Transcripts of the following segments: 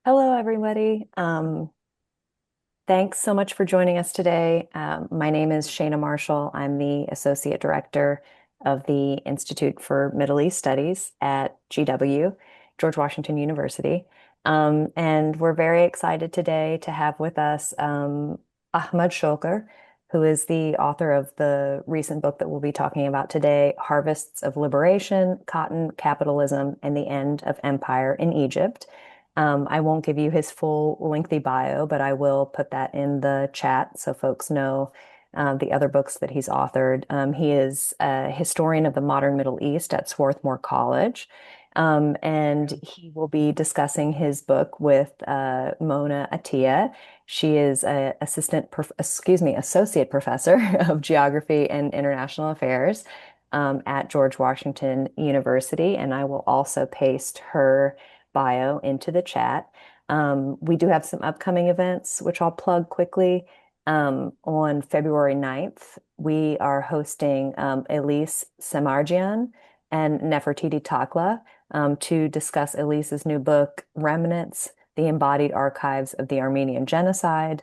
Hello, everybody. Thanks so much for joining us today. My name is Shana Marshall. I'm the Associate Director of the Institute for Middle East Studies at GW, George Washington University. And we're very excited today to have with us Ahmad Shokr, who is the author of the recent book that we'll be talking about today, Harvests of Liberation, Cotton, Capitalism, and the End of Empire in Egypt. I won't give you his full lengthy bio, but I will put that in the chat so folks know the other books that he's authored. He is a historian of the modern Middle East at Swarthmore College, and he will be discussing his book with Mona Atia. She is a associate professor of geography and international affairs at George Washington University, and I will also paste her bio into the chat. We do have some upcoming events, which I'll plug quickly. On February 9th, we are hosting Elise Semarjian and Nefertiti Takla to discuss Elise's new book, Remnants, The Embodied Archives of the Armenian Genocide.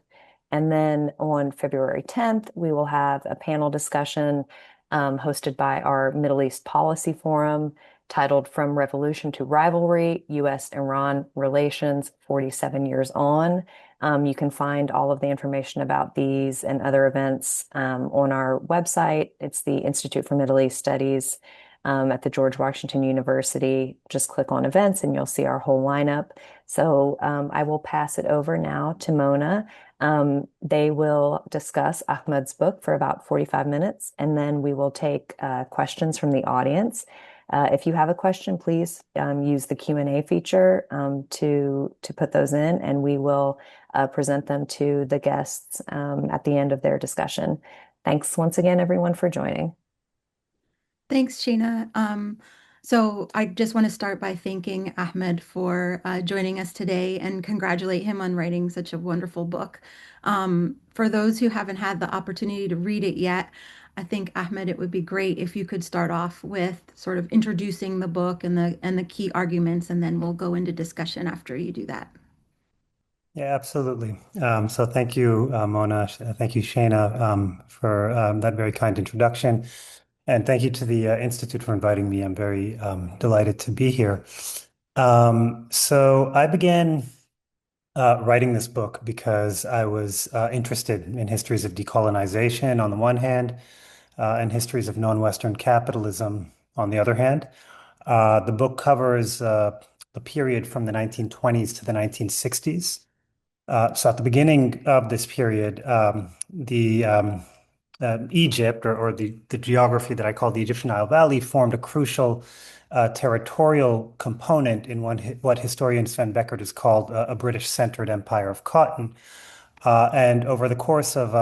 And then on February 10th, we will have a panel discussion hosted by our Middle East Policy Forum titled From Revolution to Rivalry, U.S.-Iran Relations 47 Years On. You can find all of the information about these and other events on our website. It's the Institute for Middle East Studies at the George Washington University. Just click on events and you'll see our whole lineup. So I will pass it over now to Mona. They will discuss Ahmad's book for about 45 minutes, and then we will take questions from the audience. If you have a question, please use the Q&A feature to put those in, and we will present them to the guests at the end of their discussion. Thanks once again, everyone, for joining. Thanks, Sheena. So I just want to start by thanking Ahmed for joining us today and congratulate him on writing such a wonderful book. For those who haven't had the opportunity to read it yet, I think Ahmed, it would be great if you could start off with sort of introducing the book and the key arguments, and then we'll go into discussion after you do that. Yeah, absolutely. So thank you, Mona. Thank you, Shana, for that very kind introduction. And thank you to the Institute for inviting me. I'm very delighted to be here. So I began writing this book because I was interested in histories of decolonization on the one hand, and histories of non-Western capitalism on the other hand. The book covers the period from the 1920s to the 1960s. So at the beginning of this period, the Egypt or the geography that I call the Egyptian Nile Valley formed a crucial territorial component in what historian Sven Beckert has called a British-centered empire of cotton. And over the course of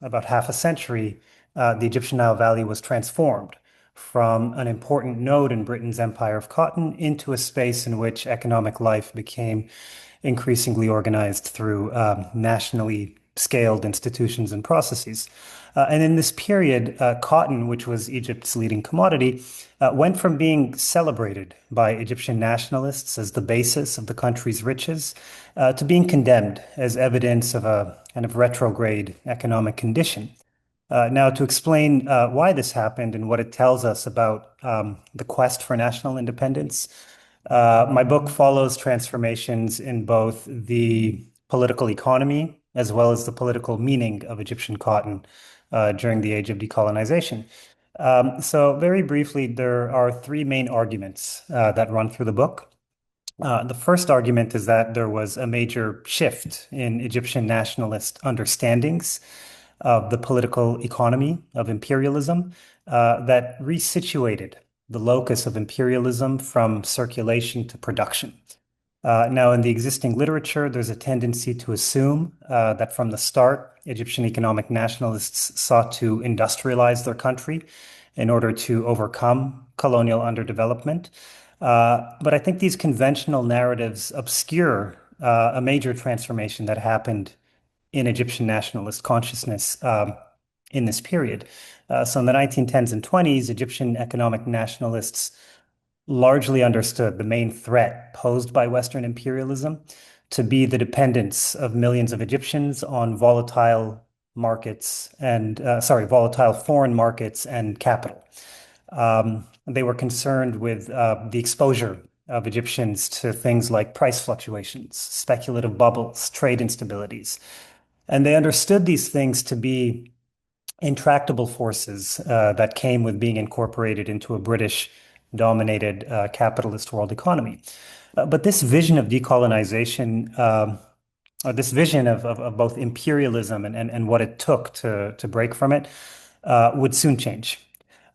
about half a century, the Egyptian Nile Valley was transformed from an important node in Britain's empire of cotton into a space in which economic life became increasingly organized through nationally scaled institutions and processes. And in this period, cotton, which was Egypt's leading commodity, went from being celebrated by Egyptian nationalists as the basis of the country's riches to being condemned as evidence of a kind of retrograde economic condition. Now, to explain why this happened and what it tells us about the quest for national independence, my book follows transformations in both the political economy as well as the political meaning of Egyptian cotton during the age of decolonization. So very briefly, there are three main arguments that run through the book. The first argument is that there was a major shift in Egyptian nationalist understandings of the political economy of imperialism that resituated the locus of imperialism from circulation to production. Now, in the existing literature, there's a tendency to assume that from the start, Egyptian economic nationalists sought to industrialize their country in order to overcome colonial underdevelopment. But I think these conventional narratives obscure a major transformation that happened in Egyptian nationalist consciousness in this period. So in the 1910s and 20s, Egyptian economic nationalists largely understood the main threat posed by Western imperialism to be the dependence of millions of Egyptians on volatile markets and, volatile foreign markets and capital. They were concerned with the exposure of Egyptians to things like price fluctuations, speculative bubbles, trade instabilities. And they understood these things to be intractable forces that came with being incorporated into a British dominated capitalist world economy. But this vision of decolonization, this vision of both imperialism and what it took to break from it, would soon change.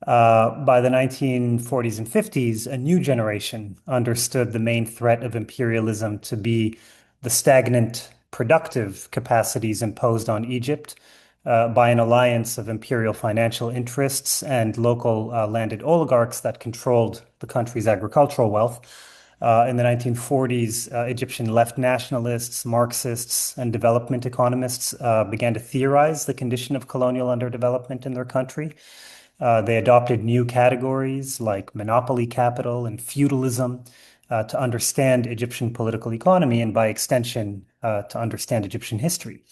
By the 1940s and 50s, a new generation understood the main threat of imperialism to be the stagnant productive capacities imposed on Egypt by an alliance of imperial financial interests and local landed oligarchs that controlled the country's agricultural wealth. In the 1940s, Egyptian left nationalists, Marxists, and development economists began to theorize the condition of colonial underdevelopment in their country. They adopted new categories like monopoly capital and feudalism to understand Egyptian political economy and, by extension, to understand Egyptian history.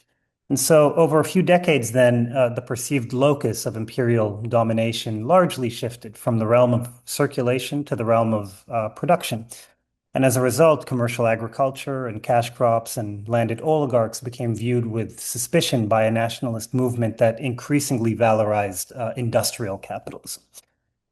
And so, over a few decades, then, the perceived locus of imperial domination largely shifted from the realm of circulation to the realm of production. And as a result, commercial agriculture and cash crops and landed oligarchs became viewed with suspicion by a nationalist movement that increasingly valorized industrial capitalism.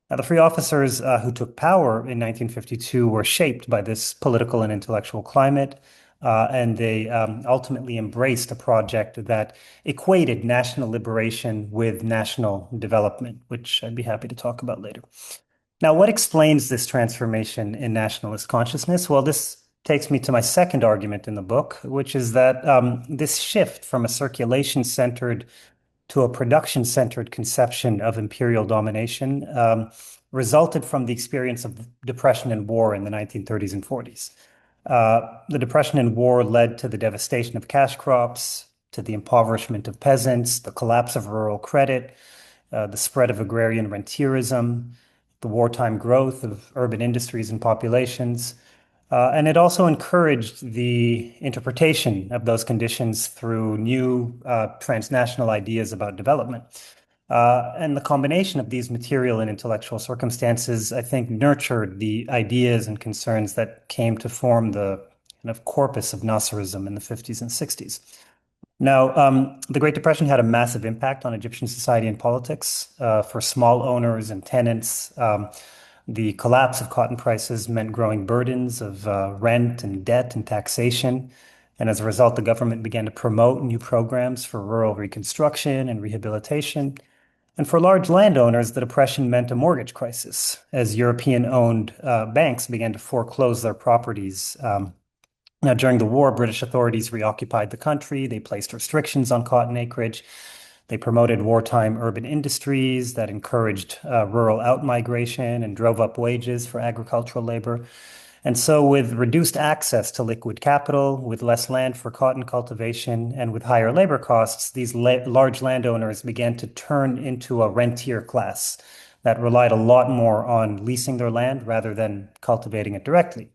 Now, the free officers who took power in 1952 were shaped by this political and intellectual climate, and they ultimately embraced a project that equated national liberation with national development, which I'd be happy to talk about later. Now, what explains this transformation in nationalist consciousness? Well, this takes me to my second argument in the book, which is that this shift from a circulation-centered to a production-centered conception of imperial domination resulted from the experience of depression and war in the 1930s and 40s. The depression and war led to the devastation of cash crops, to the impoverishment of peasants, the collapse of rural credit, the spread of agrarian rentierism, the wartime growth of urban industries and populations. And it also encouraged the interpretation of those conditions through new transnational ideas about development. And the combination of these material and intellectual circumstances, I think, nurtured the ideas and concerns that came to form the kind of corpus of Nasserism in the 50s and 60s. Now, the Great Depression had a massive impact on Egyptian society and politics. For small owners and tenants, the collapse of cotton prices meant growing burdens of rent and debt and taxation. And as a result, the government began to promote new programs for rural reconstruction and rehabilitation. And for large landowners, the depression meant a mortgage crisis as European-owned banks began to foreclose their properties. Now, during the war, British authorities reoccupied the country. They placed restrictions on cotton acreage. They promoted wartime urban industries that encouraged rural outmigration and drove up wages for agricultural labor. And so, with reduced access to liquid capital, with less land for cotton cultivation, and with higher labor costs, these large landowners began to turn into a rentier class that relied a lot more on leasing their land rather than cultivating it directly.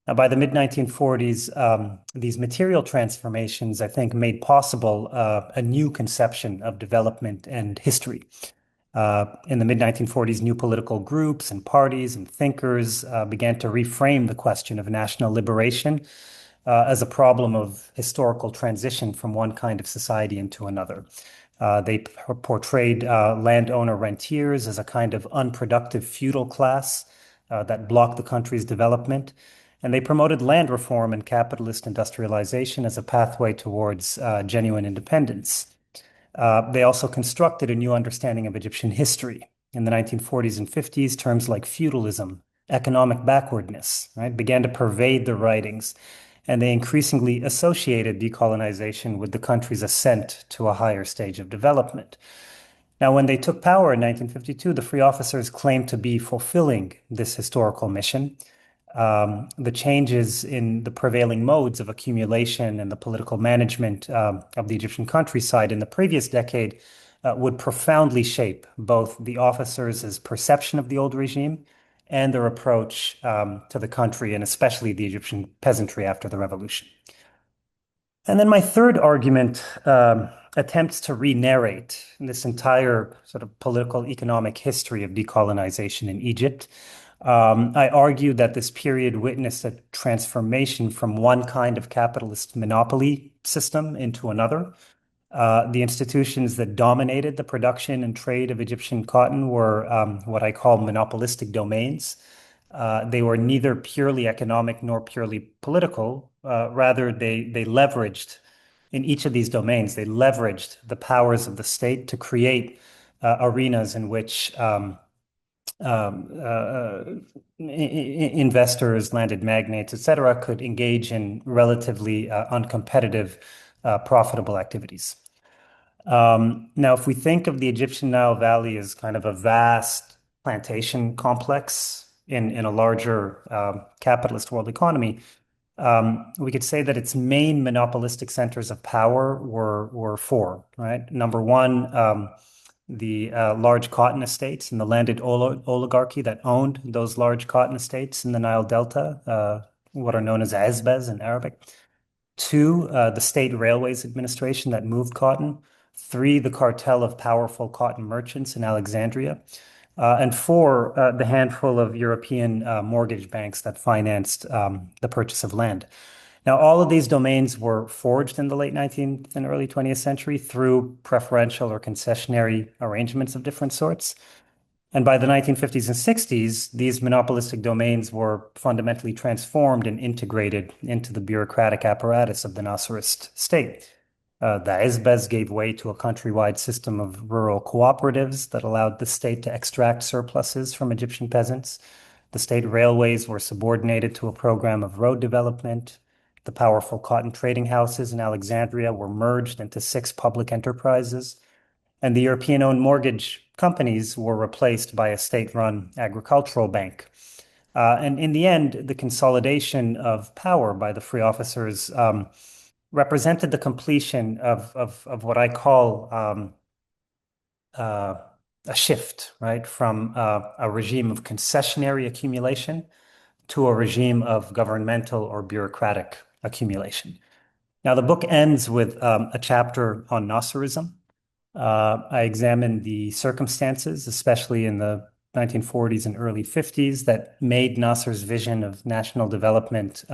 Now, by the mid-1940s, these material transformations, I think, made possible a new conception of development and history. In the mid-1940s, new political groups and parties and thinkers began to reframe the question of national liberation as a problem of historical transition from one kind of society into another. They portrayed landowner rentiers as a kind of unproductive feudal class that blocked the country's development. And they promoted land reform and capitalist industrialization as a pathway towards genuine independence. They also constructed a new understanding of Egyptian history. In the 1940s and 50s, terms like feudalism, economic backwardness, right, began to pervade their writings, and they increasingly associated decolonization with the country's ascent to a higher stage of development. Now, when they took power in 1952, the free officers claimed to be fulfilling this historical mission. The changes in the prevailing modes of accumulation and the political management of the Egyptian countryside in the previous decade would profoundly shape both the officers' perception of the old regime and their approach to the country, and especially the Egyptian peasantry after the revolution. And then my third argument attempts to re-narrate this entire sort of political economic history of decolonization in Egypt. I argue that this period witnessed a transformation from one kind of capitalist monopoly system into another. The institutions that dominated the production and trade of Egyptian cotton were what I call monopolistic domains. They were neither purely economic nor purely political. Rather, they leveraged in each of these domains, they leveraged the powers of the state to create arenas in which um, uh, uh, investors, landed magnates, et cetera, could engage in relatively uncompetitive, profitable activities. Now, if we think of the Egyptian Nile Valley as kind of a vast plantation complex in a larger capitalist world economy, we could say that its main monopolistic centers of power were four, right? Number one, the large cotton estates and the landed oligarchy that owned those large cotton estates in the Nile Delta, what are known as Azbez in Arabic. Two, the State Railways Administration that moved cotton. Three, the cartel of powerful cotton merchants in Alexandria. And four, the handful of European mortgage banks that financed the purchase of land. Now, all of these domains were forged in the late 19th and early 20th century through preferential or concessionary arrangements of different sorts. And by the 1950s and 60s, these monopolistic domains were fundamentally transformed and integrated into the bureaucratic apparatus of the Nasserist state. The Izbez gave way to a countrywide system of rural cooperatives that allowed the state to extract surpluses from Egyptian peasants. The state railways were subordinated to a program of road development. The powerful cotton trading houses in Alexandria were merged into six public enterprises. And the European-owned mortgage companies were replaced by a state-run agricultural bank. And in the end, the consolidation of power by the free officers represented the completion of what I call a shift, right, from a regime of concessionary accumulation to a regime of governmental or bureaucratic accumulation. Now, the book ends with a chapter on Nasserism. I examined the circumstances, especially in the 1940s and early 50s, that made Nasser's vision of national development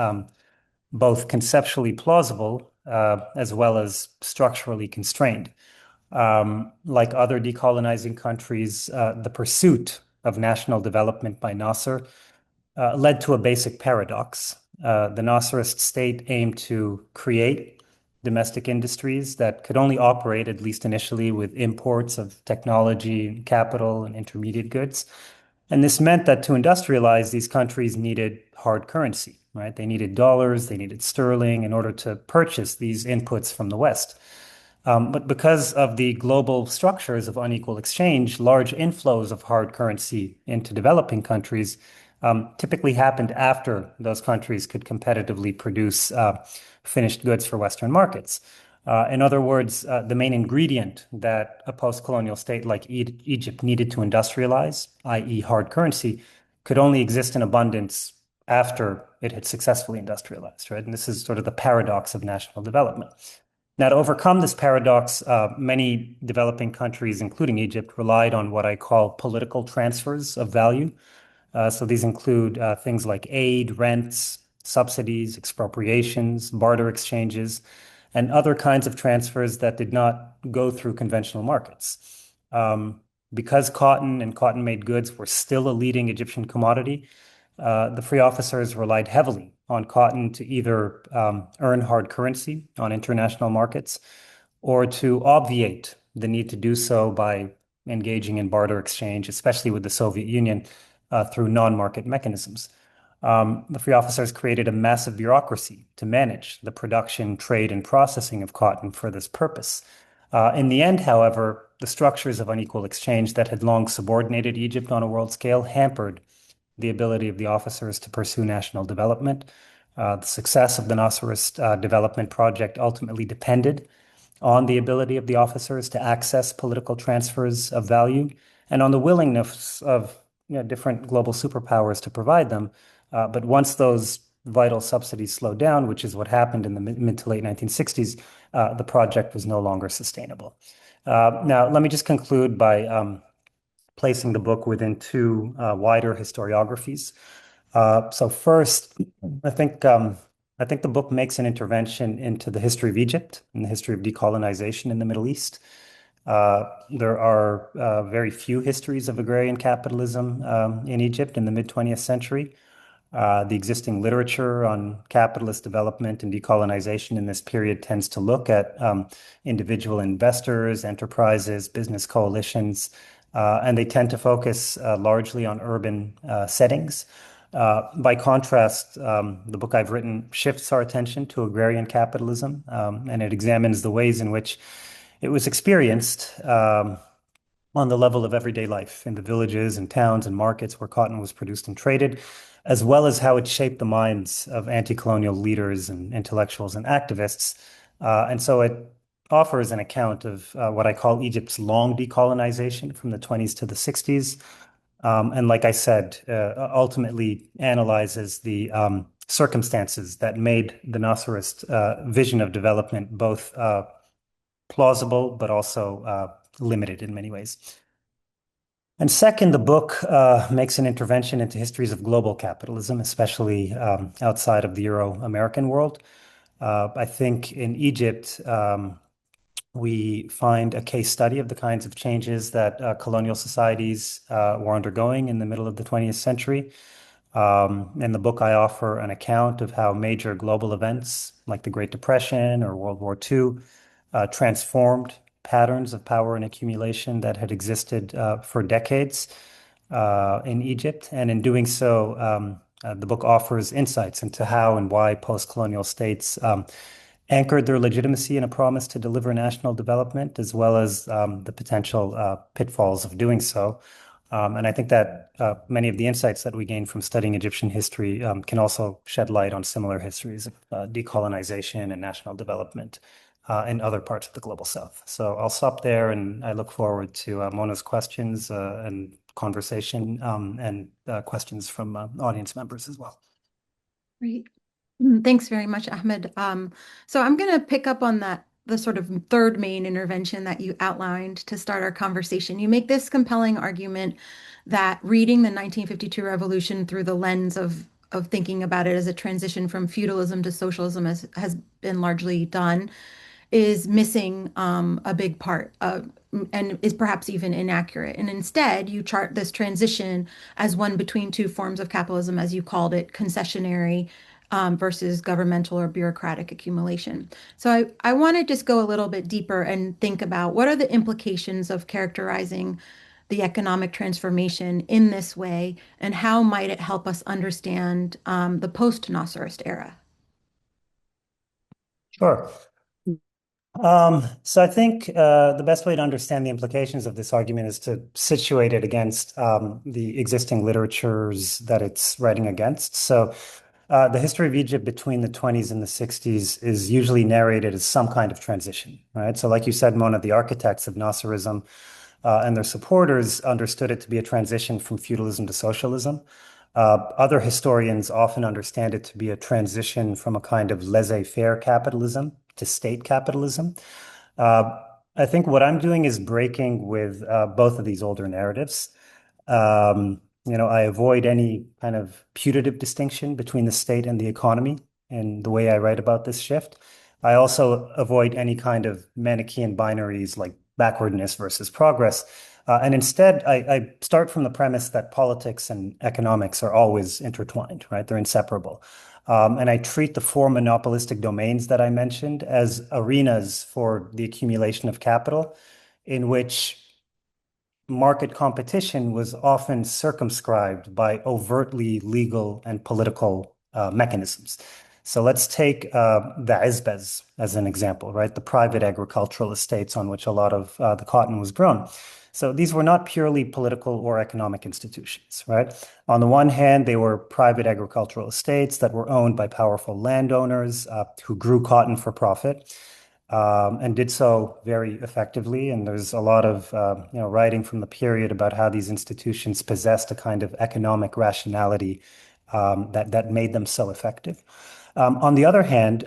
both conceptually plausible as well as structurally constrained. Like other decolonizing countries, the pursuit of national development by Nasser led to a basic paradox. The Nasserist state aimed to create domestic industries that could only operate, at least initially, with imports of technology, capital, and intermediate goods. And this meant that to industrialize, these countries needed hard currency, right? They needed dollars, they needed sterling in order to purchase these inputs from the West. But because of the global structures of unequal exchange, large inflows of hard currency into developing countries typically happened after those countries could competitively produce finished goods for Western markets. In other words, the main ingredient that a post-colonial state like Egypt needed to industrialize, i.e., hard currency, could only exist in abundance after it had successfully industrialized, right? And this is sort of the paradox of national development. Now, to overcome this paradox, many developing countries, including Egypt, relied on what I call political transfers of value. So these include things like aid, rents, subsidies, expropriations, barter exchanges, and other kinds of transfers that did not go through conventional markets. Because cotton and cotton-made goods were still a leading Egyptian commodity, the free officers relied heavily on cotton to either earn hard currency on international markets or to obviate the need to do so by engaging in barter exchange, especially with the Soviet Union, through non-market mechanisms. The free officers created a massive bureaucracy to manage the production, trade, and processing of cotton for this purpose. In the end, however, the structures of unequal exchange that had long subordinated Egypt on a world scale hampered the ability of the officers to pursue national development. The success of the Nasserist development project ultimately depended on the ability of the officers to access political transfers of value and on the willingness of different global superpowers to provide them. But once those vital subsidies slowed down, which is what happened in the mid to late 1960s, the project was no longer sustainable. Now, let me just conclude by placing the book within two wider historiographies. So first, I think I think the book makes an intervention into the history of Egypt and the history of decolonization in the Middle East. There are very few histories of agrarian capitalism in Egypt in the mid-20th century. The existing literature on capitalist development and decolonization in this period tends to look at individual investors, enterprises, business coalitions, and they tend to focus largely on urban settings. By contrast, the book I've written shifts our attention to agrarian capitalism, and it examines the ways in which it was experienced on the level of everyday life in the villages and towns and markets where cotton was produced and traded, as well as how it shaped the minds of anti-colonial leaders and intellectuals and activists. And so it offers an account of what I call Egypt's long decolonization from the 20s to the 60s. And like I said, ultimately analyzes the circumstances that made the Nasserist vision of development both plausible but also limited in many ways. And second, the book makes an intervention into histories of global capitalism, especially outside of the Euro-American world. I think in Egypt, we find a case study of the kinds of changes that colonial societies were undergoing in the middle of the 20th century. In the book, I offer an account of how major global events like the Great Depression or World War II transformed patterns of power and accumulation that had existed for decades in Egypt. And in doing so, the book offers insights into how and why post-colonial states anchored their legitimacy in a promise to deliver national development, as well as the potential pitfalls of doing so. And I think that many of the insights that we gain from studying Egyptian history can also shed light on similar histories of decolonization and national development in other parts of the global South. So I'll stop there, and I look forward to Mona's questions and conversation and questions from audience members as well. Great. Thanks very much, Ahmed. So I'm going to pick up on the sort of third main intervention that you outlined to start our conversation. You make this compelling argument that reading the 1952 revolution through the lens of thinking about it as a transition from feudalism to socialism, as has been largely done, is missing a big part and is perhaps even inaccurate. And instead, you chart this transition as one between two forms of capitalism, as you called it, concessionary versus governmental or bureaucratic accumulation. So I want to just go a little bit deeper and think about what are the implications of characterizing the economic transformation in this way, and how might it help us understand the post-Nasserist era? Sure. So I think the best way to understand the implications of this argument is to situate it against the existing literatures that it's writing against. So the history of Egypt between the 20s and the 60s is usually narrated as some kind of transition, right? So like you said, Mona, the architects of Nasserism and their supporters understood it to be a transition from feudalism to socialism. Other historians often understand it to be a transition from a kind of laissez-faire capitalism to state capitalism. I think what I'm doing is breaking with both of these older narratives. I avoid any kind of putative distinction between the state and the economy in the way I write about this shift. I also avoid any kind of Manichaean binaries like backwardness versus progress. And instead, I start from the premise that politics and economics are always intertwined, right? They're inseparable. And I treat the four monopolistic domains that I mentioned as arenas for the accumulation of capital, in which market competition was often circumscribed by overtly legal and political mechanisms. So let's take the Izbez as an example, right? The private agricultural estates on which a lot of the cotton was grown. So these were not purely political or economic institutions, right? On the one hand, they were private agricultural estates that were owned by powerful landowners who grew cotton for profit and did so very effectively. And there's a lot of writing from the period about how these institutions possessed a kind of economic rationality that made them so effective. On the other hand,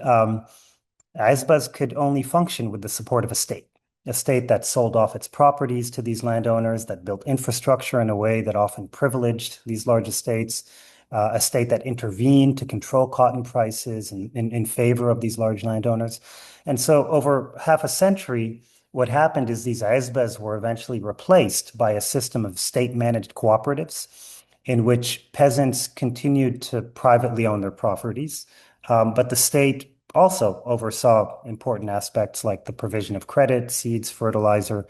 Azbaz could only function with the support of a state that sold off its properties to these landowners, that built infrastructure in a way that often privileged these large estates, a state that intervened to control cotton prices in favor of these large landowners. And so over half a century, what happened is these Azbaz were eventually replaced by a system of state-managed cooperatives in which peasants continued to privately own their properties, but the state also oversaw important aspects like the provision of credit, seeds, fertilizer,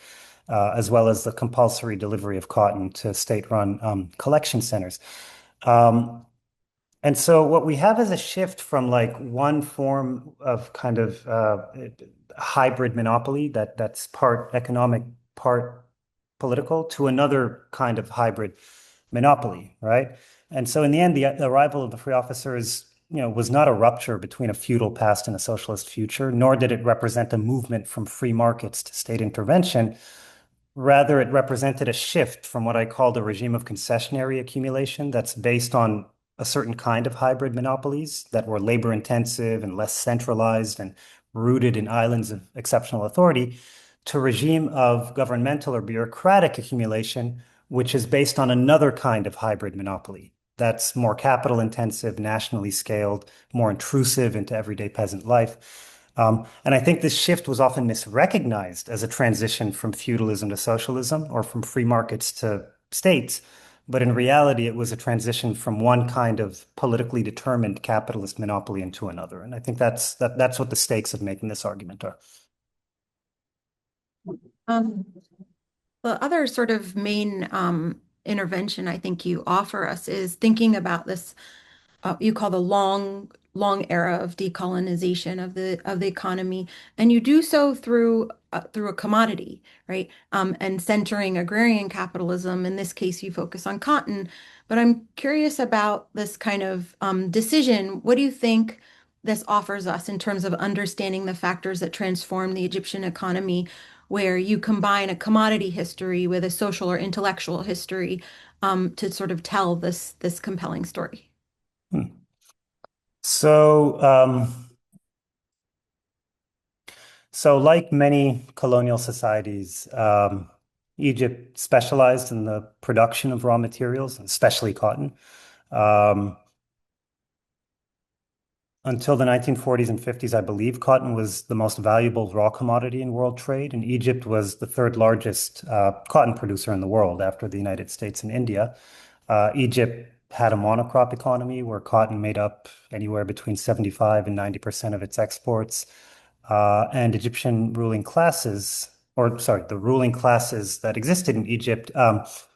as well as the compulsory delivery of cotton to state-run collection centers. Um, and so what we have is a shift from like one form of kind of hybrid monopoly that's part economic, part political to another kind of hybrid monopoly, right? And so in the end, the arrival of the free officers, was not a rupture between a feudal past and a socialist future, nor did it represent a movement from free markets to state intervention. Rather, it represented a shift from what I called a regime of concessionary accumulation that's based on a certain kind of hybrid monopolies that were labor intensive and less centralized and rooted in islands of exceptional authority to a regime of governmental or bureaucratic accumulation, which is based on another kind of hybrid monopoly that's more capital intensive, nationally scaled, more intrusive into everyday peasant life. And I think this shift was often misrecognized as a transition from feudalism to socialism or from free markets to states. But in reality, it was a transition from one kind of politically determined capitalist monopoly into another. And I think that's what the stakes of making this argument are. Um, the other sort of main intervention I think you offer us is thinking about this you call the long era of decolonization of the economy, and you do so through a commodity, right? And centering agrarian capitalism. In this case, you focus on cotton, but I'm curious about this kind of decision. What do you think this offers us in terms of understanding the factors that transform the Egyptian economy, where you combine a commodity history with a social or intellectual history to sort of tell this compelling story? Hmm. So, so like many colonial societies, Egypt specialized in the production of raw materials, especially cotton. Um, Until the 1940s and 50s, I believe cotton was the most valuable raw commodity in world trade, and Egypt was the third largest cotton producer in the world after the United States and India. Egypt had a monocrop economy where cotton made up anywhere between 75 and 90% of its exports. And Egyptian ruling classes, or sorry, the ruling classes that existed in Egypt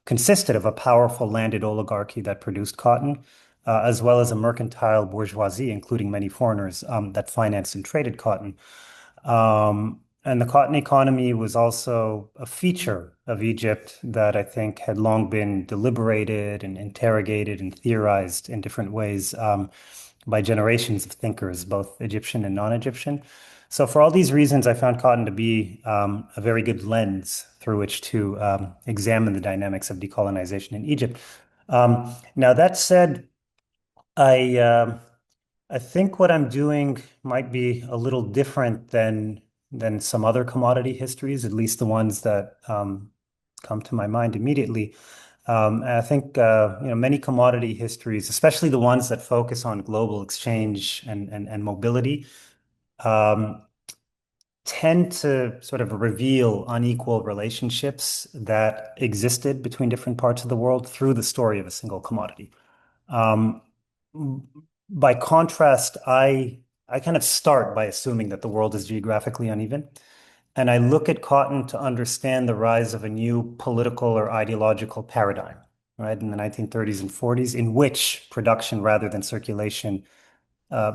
consisted of a powerful landed oligarchy that produced cotton, as well as a mercantile bourgeoisie, including many foreigners, that financed and traded cotton. And the cotton economy was also a feature of Egypt that I think had long been deliberated and interrogated and theorized in different ways by generations of thinkers, both Egyptian and non-Egyptian. So for all these reasons, I found cotton to be a very good lens through which to examine the dynamics of decolonization in Egypt. Now, that said, I um I think what I'm doing might be a little different than some other commodity histories, at least the ones that come to my mind immediately. And I think many commodity histories, especially the ones that focus on global exchange and mobility, um, tend to sort of reveal unequal relationships that existed between different parts of the world through the story of a single commodity. Um, by contrast, I kind of start by assuming that the world is geographically uneven, and I look at cotton to understand the rise of a new political or ideological paradigm, right, in the 1930s and 40s, in which production rather than circulation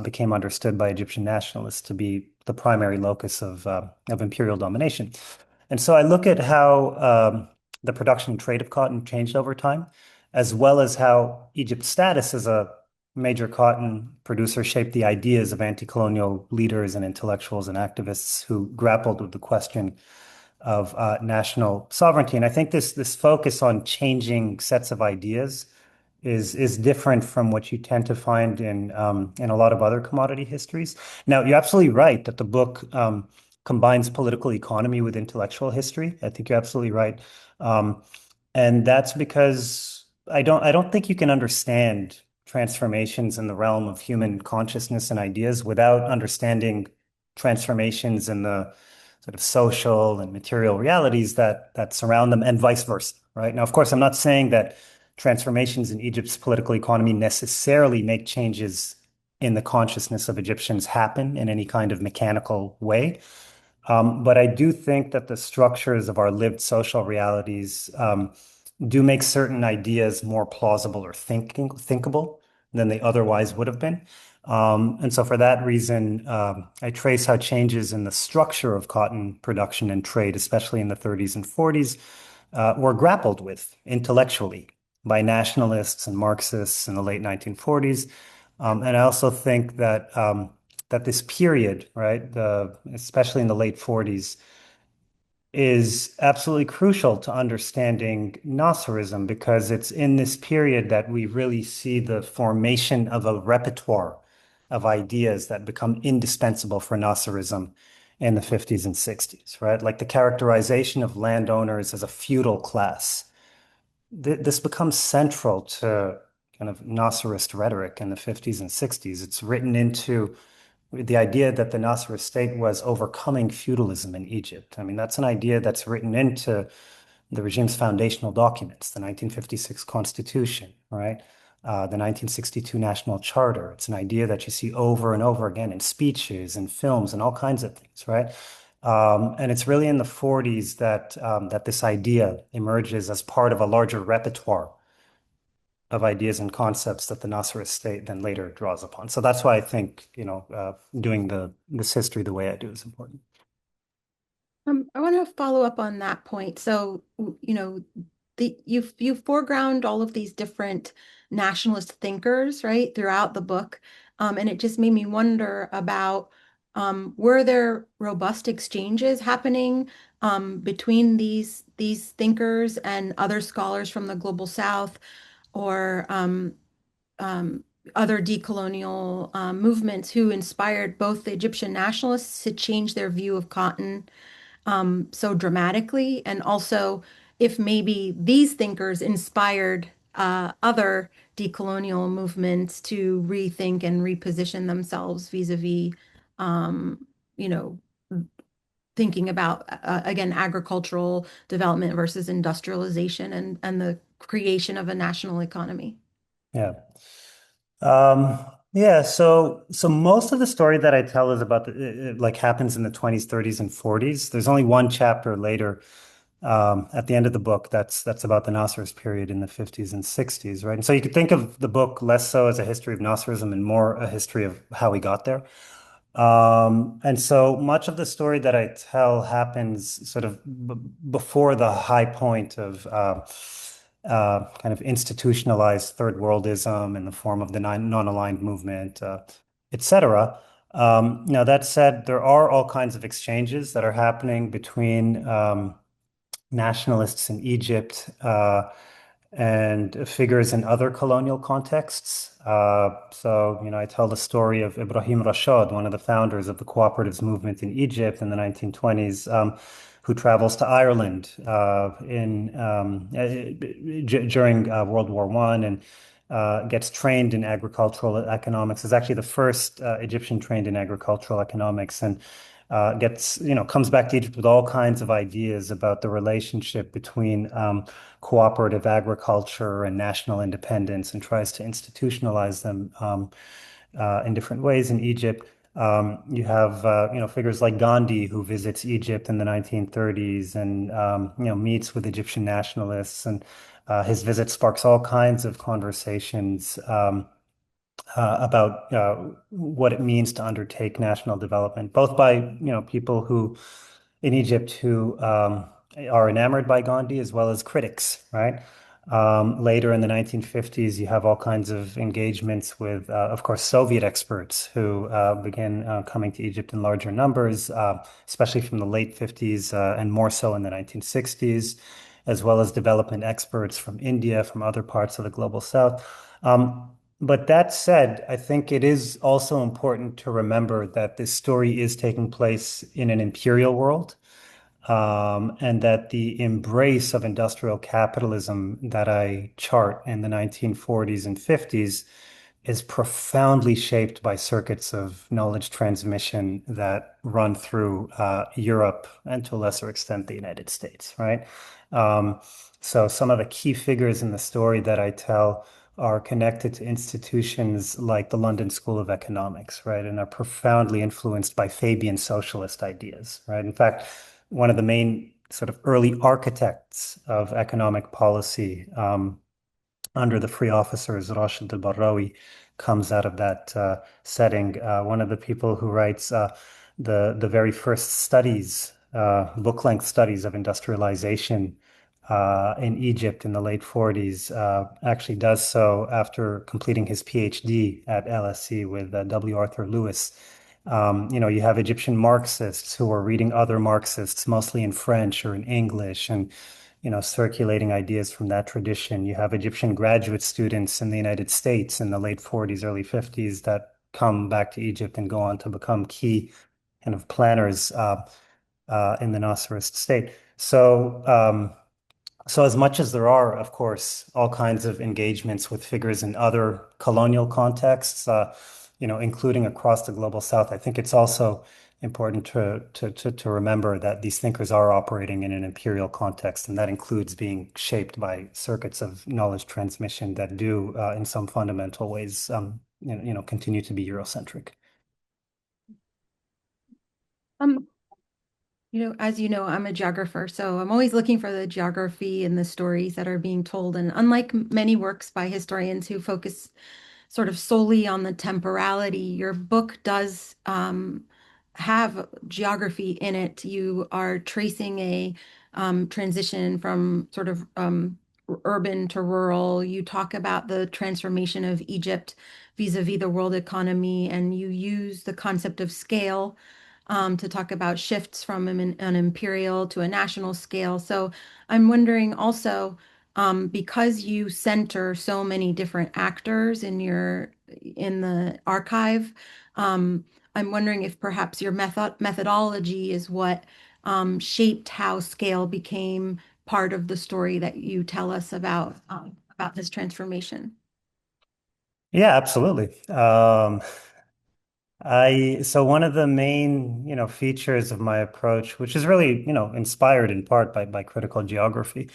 became understood by Egyptian nationalists to be the primary locus of imperial domination. And so I look at how the production and trade of cotton changed over time, as well as how Egypt's status as a major cotton producer shaped the ideas of anti-colonial leaders and intellectuals and activists who grappled with the question of national sovereignty. And I think this focus on changing sets of ideas is different from what you tend to find in a lot of other commodity histories. Now, you're absolutely right that the book combines political economy with intellectual history. I think you're absolutely right. Um, and that's because I don't think you can understand transformations in the realm of human consciousness and ideas without understanding transformations in the sort of social and material realities that surround them, and vice versa, right? Now, of course, I'm not saying that transformations in Egypt's political economy necessarily make changes in the consciousness of Egyptians happen in any kind of mechanical way. But I do think that the structures of our lived social realities do make certain ideas more plausible or thinkable than they otherwise would have been. And so for that reason, I trace how changes in the structure of cotton production and trade, especially in the 30s and 40s, were grappled with intellectually by nationalists and Marxists in the late 1940s. And I also think that this period, right, especially in the late 40s, is absolutely crucial to understanding Nasserism because it's in this period that we really see the formation of a repertoire of ideas that become indispensable for Nasserism in the 50s and 60s, right? Like the characterization of landowners as a feudal class. This becomes central to kind of Nasserist rhetoric in the 50s and 60s. It's written into the idea that the Nasserist state was overcoming feudalism in Egypt. I mean, that's an idea that's written into the regime's foundational documents, the 1956 Constitution, right? The 1962 National Charter. It's an idea that you see over and over again in speeches and films and all kinds of things, right? And it's really in the 40s that this idea emerges as part of a larger repertoire of ideas and concepts that the Nasserist state then later draws upon. So that's why I think, doing this history the way I do is important. I want to follow up on that point. So, you've foreground all of these different nationalist thinkers, right, throughout the book, and it just made me wonder about were there robust exchanges happening between these thinkers and other scholars from the global South, or um, other decolonial movements who inspired both the Egyptian nationalists to change their view of cotton so dramatically, and also if maybe these thinkers inspired other decolonial movements to rethink and reposition themselves vis-a-vis, um, you know, thinking about again agricultural development versus industrialization and the creation of a national economy. Yeah. Um, yeah, so most of the story that I tell is about it like happens in the 20s, 30s, and 40s. There's only one chapter later, at the end of the book that's about the Nasserist period in the 50s and 60s, right? And so you could think of the book less so as a history of Nasserism and more a history of how we got there. And so much of the story that I tell happens sort of b before the high point of kind of institutionalized third worldism in the form of the non-aligned movement, etc. Now, that said, there are all kinds of exchanges that are happening between nationalists in Egypt and figures in other colonial contexts. I tell the story of Ibrahim Rashad, one of the founders of the cooperatives movement in Egypt in the 1920s, who travels to Ireland during World War I and gets trained in agricultural economics. Is actually the first Egyptian trained in agricultural economics, and comes back to Egypt with all kinds of ideas about the relationship between cooperative agriculture and national independence, and tries to institutionalize them in different ways in Egypt. You have figures like Gandhi, who visits Egypt in the 1930s and meets with Egyptian nationalists, and his visit sparks all kinds of conversations about what it means to undertake national development, both by people who in Egypt who are enamored by Gandhi as well as critics, right? Later in the 1950s, you have all kinds of engagements with, of course, Soviet experts who began coming to Egypt in larger numbers, especially from the late 50s and more so in the 1960s. as well as development experts from India, from other parts of the global south. But that said, I think it is also important to remember that this story is taking place in an imperial world, and that the embrace of industrial capitalism that I chart in the 1940s and 50s is profoundly shaped by circuits of knowledge transmission that run through Europe and to a lesser extent the United States, right? Um, so some of the key figures in the story that I tell are connected to institutions like the London School of Economics, right, and are profoundly influenced by Fabian socialist ideas, right? In fact, one of the main sort of early architects of economic policy under the free officers, Rashid al-Barrawi, comes out of that setting. One of the people who writes the very first studies, book-length studies of industrialization in Egypt in the late 40s, actually does so after completing his Ph.D. at LSE with W. Arthur Lewis. You have Egyptian Marxists who are reading other Marxists, mostly in French or in English, and circulating ideas from that tradition. You have Egyptian graduate students in the United States in the late 40s, early 50s that come back to Egypt and go on to become key kind of planners in the Nasserist state. So as much as there are, of course, all kinds of engagements with figures in other colonial contexts, including across the global South, I think it's also important to remember that these thinkers are operating in an imperial context, and that includes being shaped by circuits of knowledge transmission that do, in some fundamental ways, continue to be Eurocentric. Um, as you know, I'm a geographer, so I'm always looking for the geography and the stories that are being told. And unlike many works by historians who focus sort of solely on the temporality, your book does have geography in it. You are tracing a transition from sort of urban to rural. You talk about the transformation of Egypt vis-a-vis the world economy, and you use the concept of scale to talk about shifts from an imperial to a national scale. So I'm wondering also, because you center so many different actors in the archive, I'm wondering if perhaps your methodology is what shaped how scale became part of the story that you tell us about this transformation. Yeah, absolutely. So one of the main, features of my approach, which is really, inspired in part by critical geography,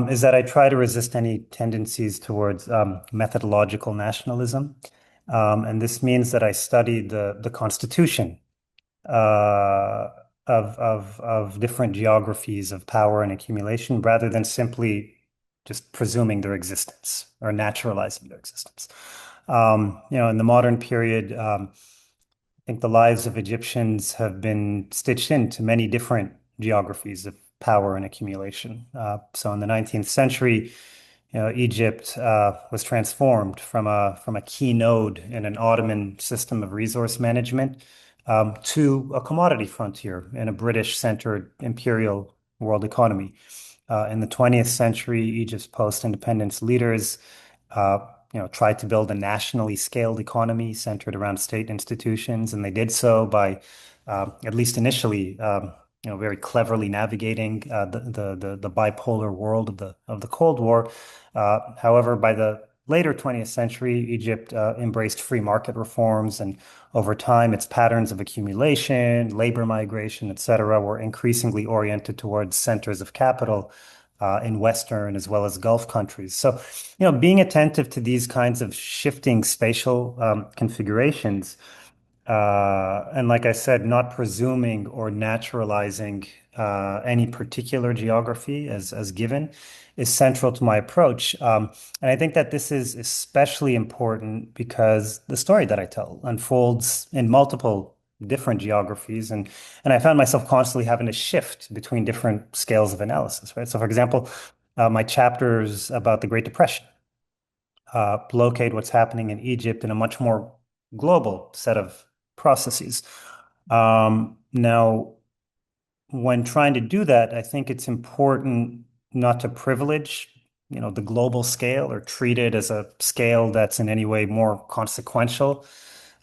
is that I try to resist any tendencies towards methodological nationalism. And this means that I study the constitution uh, of different geographies of power and accumulation rather than simply just presuming their existence or naturalizing their existence. In the modern period, I think the lives of Egyptians have been stitched into many different geographies of power and accumulation. So in the 19th century, Egypt was transformed from a key node in an Ottoman system of resource management to a commodity frontier in a British-centered imperial world economy. In the 20th century, Egypt's post-independence leaders uh, tried to build a nationally scaled economy centered around state institutions, and they did so by, at least initially, very cleverly navigating the bipolar world of the Cold War. However, by the later 20th century, Egypt embraced free market reforms, and over time, its patterns of accumulation, labor migration, et cetera, were increasingly oriented towards centers of capital in Western as well as Gulf countries. So, being attentive to these kinds of shifting spatial configurations, and like I said, not presuming or naturalizing any particular geography as given is central to my approach. And I think that this is especially important because the story that I tell unfolds in multiple different geographies, and I found myself constantly having to shift between different scales of analysis, right? So, for example, my chapters about the Great Depression locate what's happening in Egypt in a much more global set of processes. Now, when trying to do that, I think it's important not to privilege, the global scale or treat it as a scale that's in any way more consequential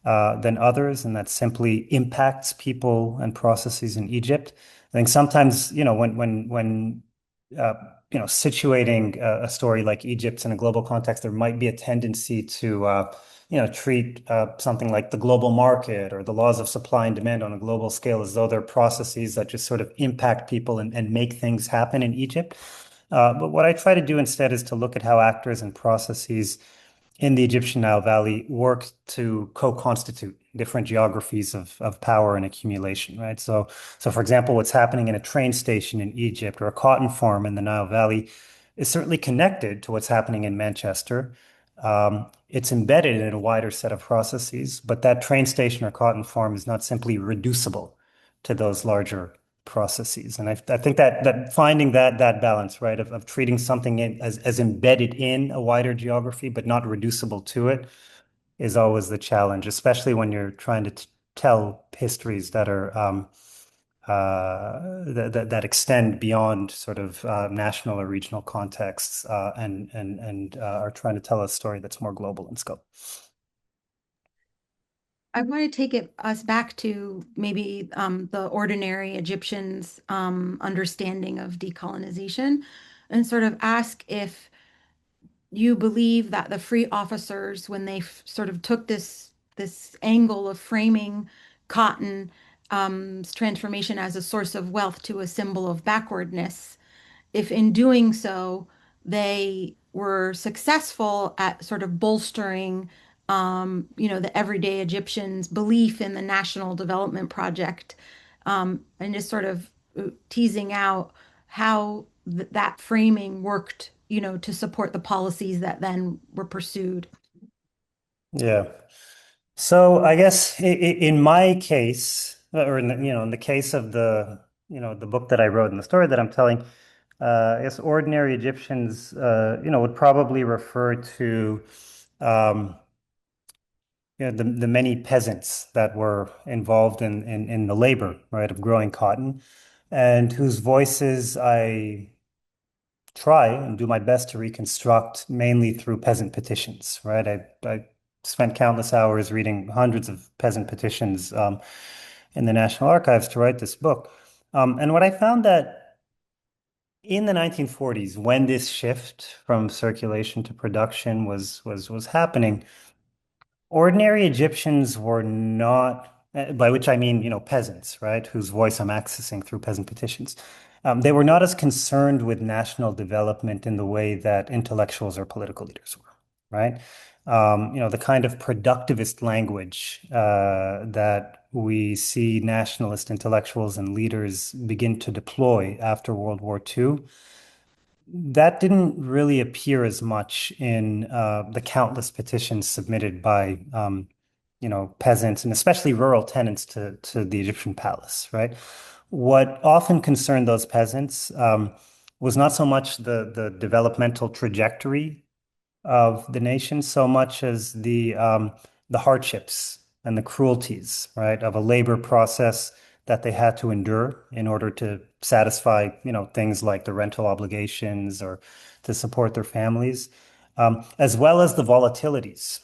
than others, and that simply impacts people and processes in Egypt. I think sometimes, when uh, situating a story like Egypt's in a global context, there might be a tendency to treat something like the global market or the laws of supply and demand on a global scale as though they're processes that just sort of impact people and make things happen in Egypt. But what I try to do instead is to look at how actors and processes in the Egyptian Nile Valley work to co-constitute different geographies of power and accumulation, right? So for example, what's happening in a train station in Egypt or a cotton farm in the Nile Valley is certainly connected to what's happening in Manchester. It's embedded in a wider set of processes, but that train station or cotton farm is not simply reducible to those larger processes. And I think that finding that balance, right, of treating something as embedded in a wider geography, but not reducible to it, is always the challenge, especially when you're trying to tell histories that are that extend beyond sort of national or regional contexts and are trying to tell a story that's more global in scope. I want to take us back to maybe the ordinary Egyptians' understanding of decolonization and sort of ask if you believe that the free officers, when they sort of took this angle of framing cotton transformation as a source of wealth to a symbol of backwardness, if in doing so they were successful at sort of bolstering, the everyday Egyptians' belief in the national development project, and just sort of teasing out how that framing worked, to support the policies that then were pursued. Yeah. So I guess in my case, or in the case of the book that I wrote and the story that I'm telling, I guess ordinary Egyptians, would probably refer to, um, the many peasants that were involved in the labor, right, of growing cotton, and whose voices I try and do my best to reconstruct mainly through peasant petitions, right? I spent countless hours reading hundreds of peasant petitions in the National Archives to write this book. And what I found that in the 1940s, when this shift from circulation to production was happening, ordinary Egyptians were not, by which I mean, peasants, right, whose voice I'm accessing through peasant petitions. They were not as concerned with national development in the way that intellectuals or political leaders were, right? The kind of productivist language that we see nationalist intellectuals and leaders begin to deploy after World War II, that didn't really appear as much in the countless petitions submitted by peasants and especially rural tenants to the Egyptian palace, right? What often concerned those peasants was not so much the developmental trajectory of the nation so much as the hardships and the cruelties, right, of a labor process that they had to endure in order to satisfy, things like the rental obligations or to support their families, as well as the volatilities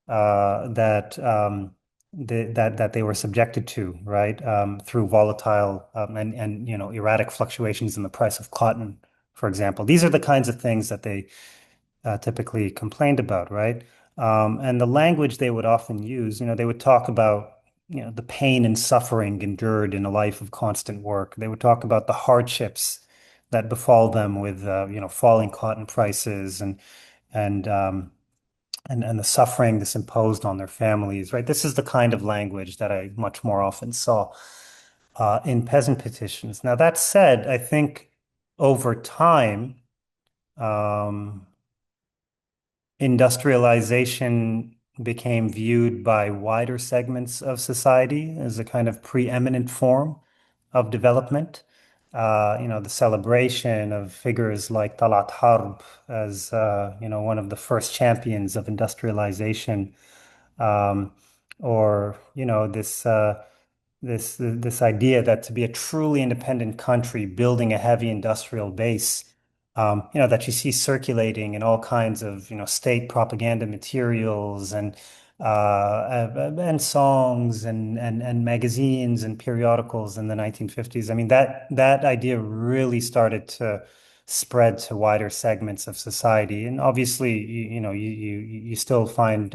that they were subjected to, right, through volatile and erratic fluctuations in the price of cotton, for example. These are the kinds of things that they typically complained about, right? And the language they would often use, they would talk about, the pain and suffering endured in a life of constant work. They would talk about the hardships that befall them with, falling cotton prices and and the suffering this imposed on their families, right? This is the kind of language that I much more often saw in peasant petitions. Now, that said, I think over time, um, industrialization became viewed by wider segments of society as a kind of preeminent form of development. The celebration of figures like Talat Harb as, one of the first champions of industrialization, um, or, this idea that to be a truly independent country, building a heavy industrial base that you see circulating in all kinds of, state propaganda materials and songs and magazines and periodicals in the 1950s. I mean, that idea really started to spread to wider segments of society. And obviously, you still find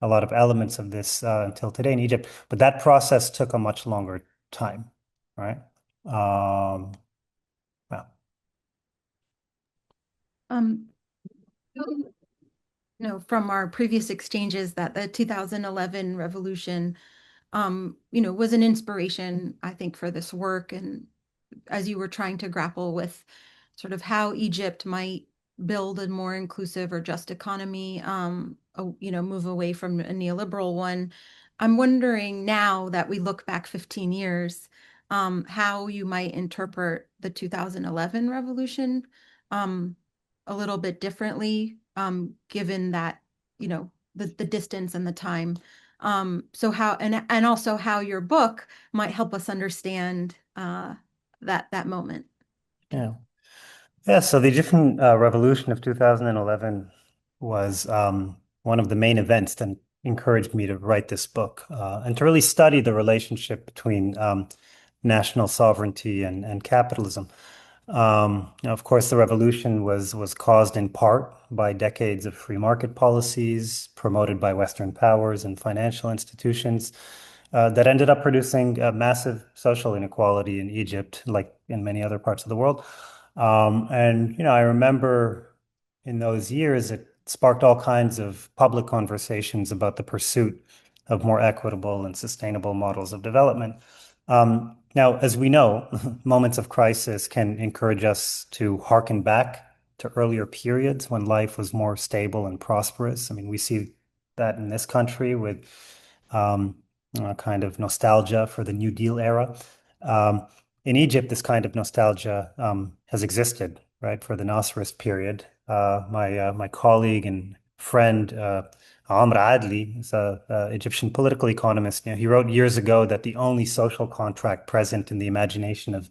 a lot of elements of this until today in Egypt, but that process took a much longer time, right? Well, Um, from our previous exchanges that the 2011 revolution, was an inspiration, I think, for this work. And as you were trying to grapple with sort of how Egypt might build a more inclusive or just economy, move away from a neoliberal one. I'm wondering now that we look back 15 years, how you might interpret the 2011 revolution um, a little bit differently, given that, the distance and the time. So how, and also how your book might help us understand that moment. yeah. Yeah, so the Egyptian Revolution of 2011 was one of the main events that encouraged me to write this book and to really study the relationship between national sovereignty and capitalism. Of course, the revolution was caused in part by decades of free market policies promoted by Western powers and financial institutions that ended up producing massive social inequality in Egypt, like in many other parts of the world. I remember in those years, it sparked all kinds of public conversations about the pursuit of more equitable and sustainable models of development. Now, as we know, moments of crisis can encourage us to hearken back to earlier periods when life was more stable and prosperous. I mean, we see that in this country with kind of nostalgia for the New Deal era. Um, in Egypt, this kind of nostalgia has existed, right, for the Nasserist period. My colleague and friend Amr Adli is a Egyptian political economist. He wrote years ago that the only social contract present in the imagination of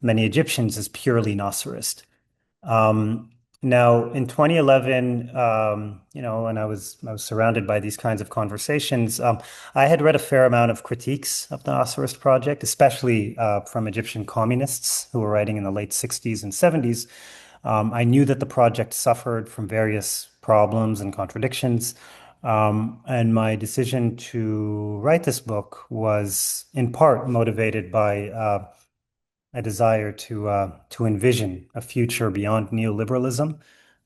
many Egyptians is purely Nasserist. Um, Now, in 2011, when I was surrounded by these kinds of conversations, I had read a fair amount of critiques of the Nasserist project, especially from Egyptian communists who were writing in the late 60s and 70s. I knew that the project suffered from various problems and contradictions. And my decision to write this book was in part motivated by a desire to envision a future beyond neoliberalism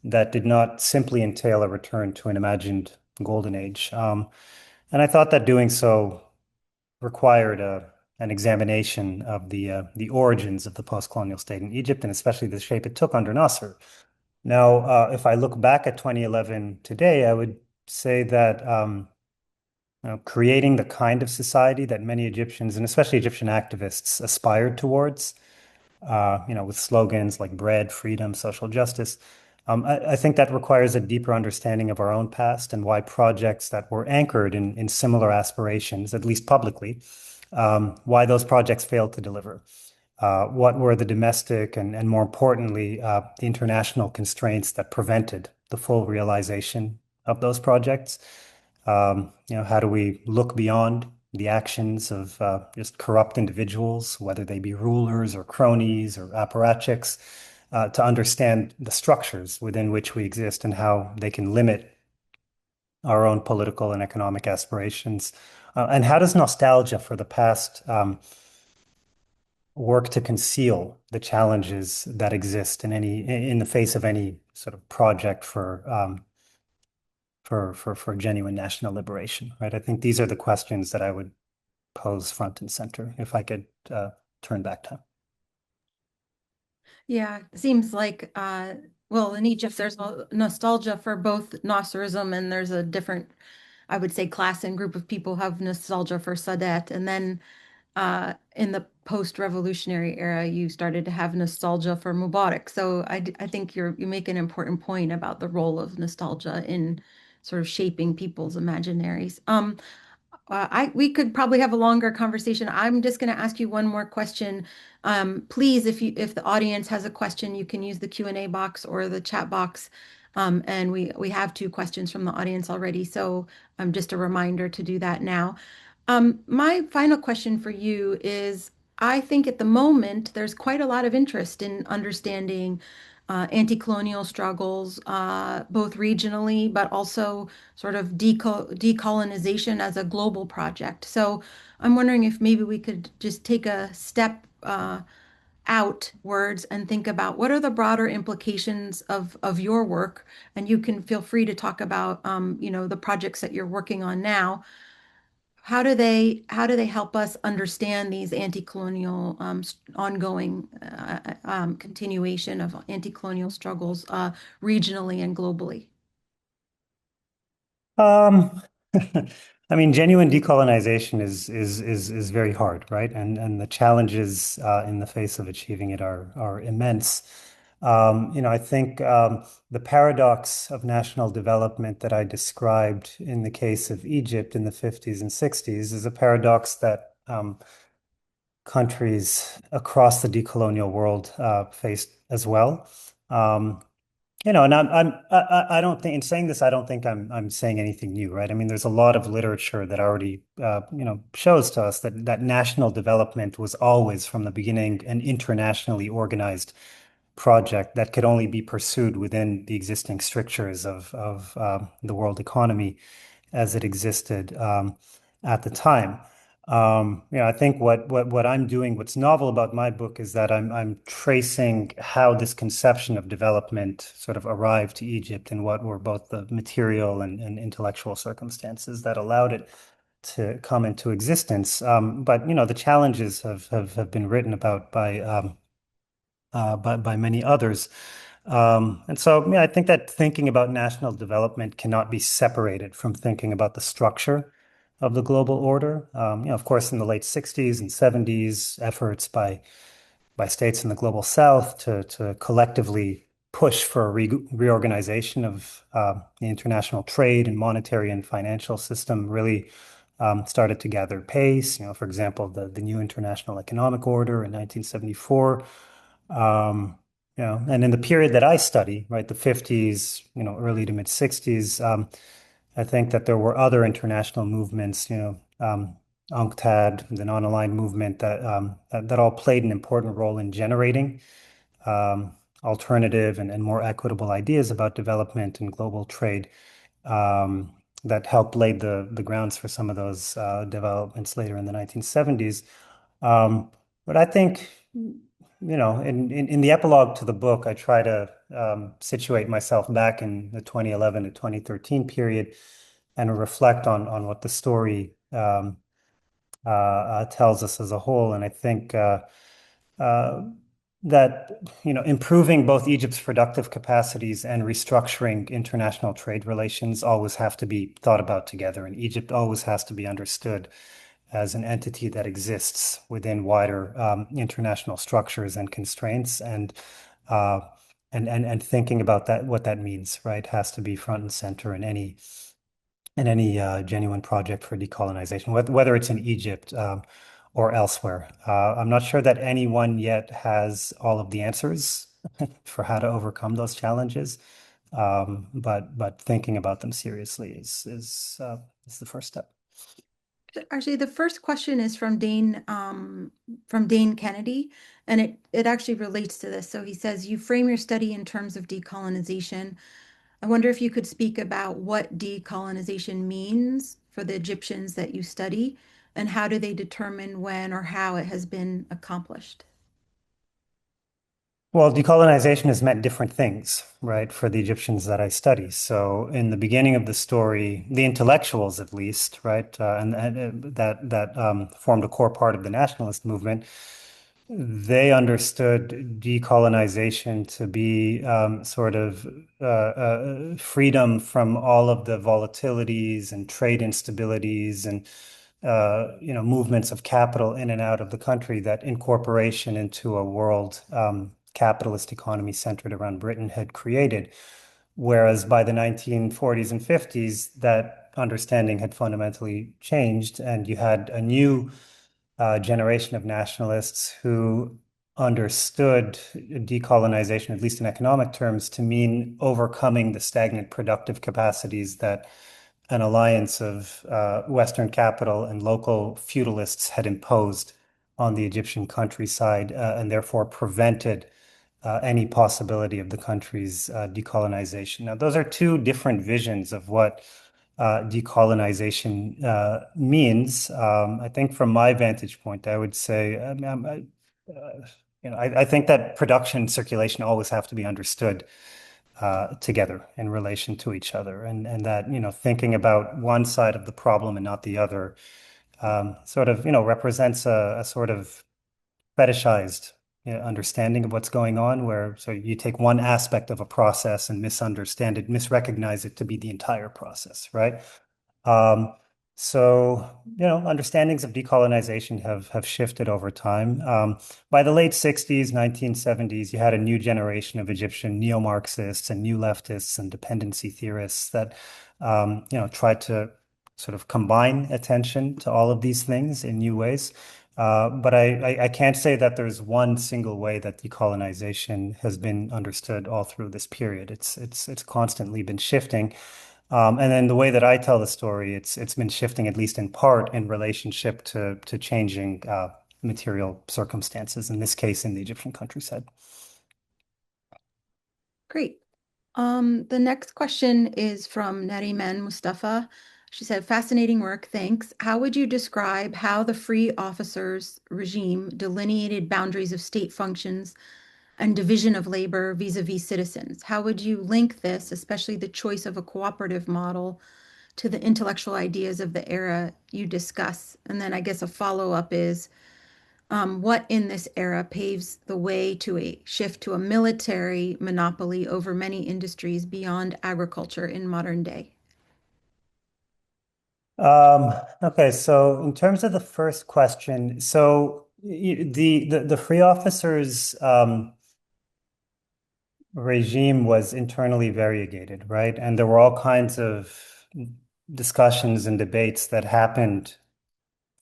that did not simply entail a return to an imagined golden age. And I thought that doing so required an examination of the origins of the post-colonial state in Egypt, and especially the shape it took under Nasser. Now, if I look back at 2011 today, I would say that creating the kind of society that many Egyptians, and especially Egyptian activists, aspired towards with slogans like bread, freedom, social justice. I think that requires a deeper understanding of our own past and why projects that were anchored in similar aspirations, at least publicly, why those projects failed to deliver. What were the domestic and more importantly, the international constraints that prevented the full realization of those projects? How do we look beyond the actions of just corrupt individuals, whether they be rulers or cronies or apparatchiks, to understand the structures within which we exist and how they can limit our own political and economic aspirations? And how does nostalgia for the past work to conceal the challenges that exist in the face of any sort of project for genuine national liberation, right? I think these are the questions that I would pose front and center if I could turn back time. Yeah, it seems like, well, in Egypt, there's a nostalgia for both Nasserism, and there's a different, I would say, class and group of people have nostalgia for Sadat. And then in the post-revolutionary era, you started to have nostalgia for Mubarak. So I think you make an important point about the role of nostalgia in sort of shaping people's imaginaries. We could probably have a longer conversation. I'm just going to ask you one more question. Please, if the audience has a question, you can use the Q&A box or the chat box. And we have two questions from the audience already, so just a reminder to do that now. My final question for you is, I think at the moment there's quite a lot of interest in understanding anti-colonial struggles, both regionally, but also sort of decolonization as a global project. So I'm wondering if maybe we could just take a step outwards and think about what are the broader implications of your work. And you can feel free to talk about, the projects that you're working on now. How do they help us understand these anti-colonial ongoing continuation of anti-colonial struggles regionally and globally? Um, I mean, genuine decolonization is very hard, right? And the challenges in the face of achieving it are immense. I think the paradox of national development that I described in the case of Egypt in the 50s and 60s is a paradox that countries across the decolonial world faced as well. Um, and I don't think in saying this, I don't think I'm saying anything new, right? I mean, there's a lot of literature that already, shows to us that national development was always from the beginning an internationally organized project that could only be pursued within the existing strictures of the world economy as it existed at the time. I think what I'm doing, what's novel about my book is that I'm tracing how this conception of development sort of arrived to Egypt and what were both the material and intellectual circumstances that allowed it to come into existence. But the challenges have been written about by many others. And so, yeah, I think that thinking about national development cannot be separated from thinking about the structure of the global order. Of course, in the late 60s and 70s, efforts by states in the global south to collectively push for a reorganization of the international trade and monetary and financial system really started to gather pace. For example, the new International Economic Order in 1974. Um, and in the period that I study, right, the 50s, early to mid 60s, I think that there were other international movements, UNCTAD, the non-aligned movement that all played an important role in generating alternative and more equitable ideas about development and global trade that helped lay the grounds for some of those developments later in the 1970s. But I think, in the epilogue to the book, I try to situate myself back in the 2011 to 2013 period and reflect on what the story tells us as a whole. And I think uh, that improving both Egypt's productive capacities and restructuring international trade relations always have to be thought about together, and Egypt always has to be understood as an entity that exists within wider international structures and constraints, uh, and thinking about that, what that means, right, has to be front and center in any genuine project for decolonization, whether it's in Egypt or elsewhere. I'm not sure that anyone yet has all of the answers for how to overcome those challenges, but thinking about them seriously is the first step. Actually, the first question is from Dane Kennedy, and it actually relates to this. So he says, you frame your study in terms of decolonization. I wonder if you could speak about what decolonization means for the Egyptians that you study, and how do they determine when or how it has been accomplished? Well, decolonization has meant different things, right, for the Egyptians that I study. So, in the beginning of the story, the intellectuals, at least, right, and that formed a core part of the nationalist movement, they understood decolonization to be sort of freedom from all of the volatilities and trade instabilities and movements of capital in and out of the country that incorporation into a world capitalist economy centered around Britain had created. Whereas by the 1940s and 50s, that understanding had fundamentally changed, and you had a new generation of nationalists who understood decolonization, at least in economic terms, to mean overcoming the stagnant productive capacities that an alliance of Western capital and local feudalists had imposed on the Egyptian countryside, and therefore prevented any possibility of the country's decolonization. Now, those are two different visions of what decolonization means. I think from my vantage point, I would say, I think that production and circulation always have to be understood together in relation to each other, and that thinking about one side of the problem and not the other sort of represents a sort of fetishized understanding of what's going on, where so you take one aspect of a process and misunderstand it, misrecognize it to be the entire process, right? Um, so, understandings of decolonization have shifted over time. By the late 60s, 1970s, you had a new generation of Egyptian neo-Marxists and new leftists and dependency theorists that, tried to sort of combine attention to all of these things in new ways. But I can't say that there's one single way that decolonization has been understood all through this period. It's constantly been shifting. And then the way that I tell the story, it's been shifting at least in part in relationship to changing material circumstances, in this case in the Egyptian countryside. Great. The next question is from Nariman Mustafa. She said, fascinating work, thanks. How would you describe how the free officers regime delineated boundaries of state functions and division of labor vis-a-vis citizens? How would you link this, especially the choice of a cooperative model, to the intellectual ideas of the era you discuss? And then I guess a follow-up is, what in this era paves the way to a shift to a military monopoly over many industries beyond agriculture in modern day? Okay, so in terms of the first question, so the free officers regime was internally variegated, right? And there were all kinds of discussions and debates that happened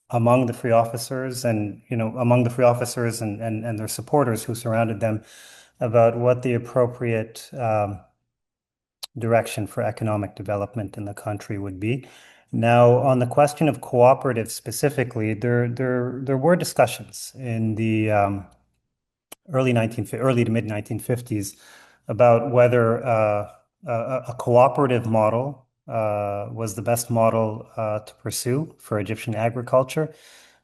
among the free officers and among the free officers and their supporters who surrounded them about what the appropriate direction for economic development in the country would be. Now, on the question of cooperatives specifically, there were discussions in the early to mid 1950s about whether a cooperative model was the best model to pursue for Egyptian agriculture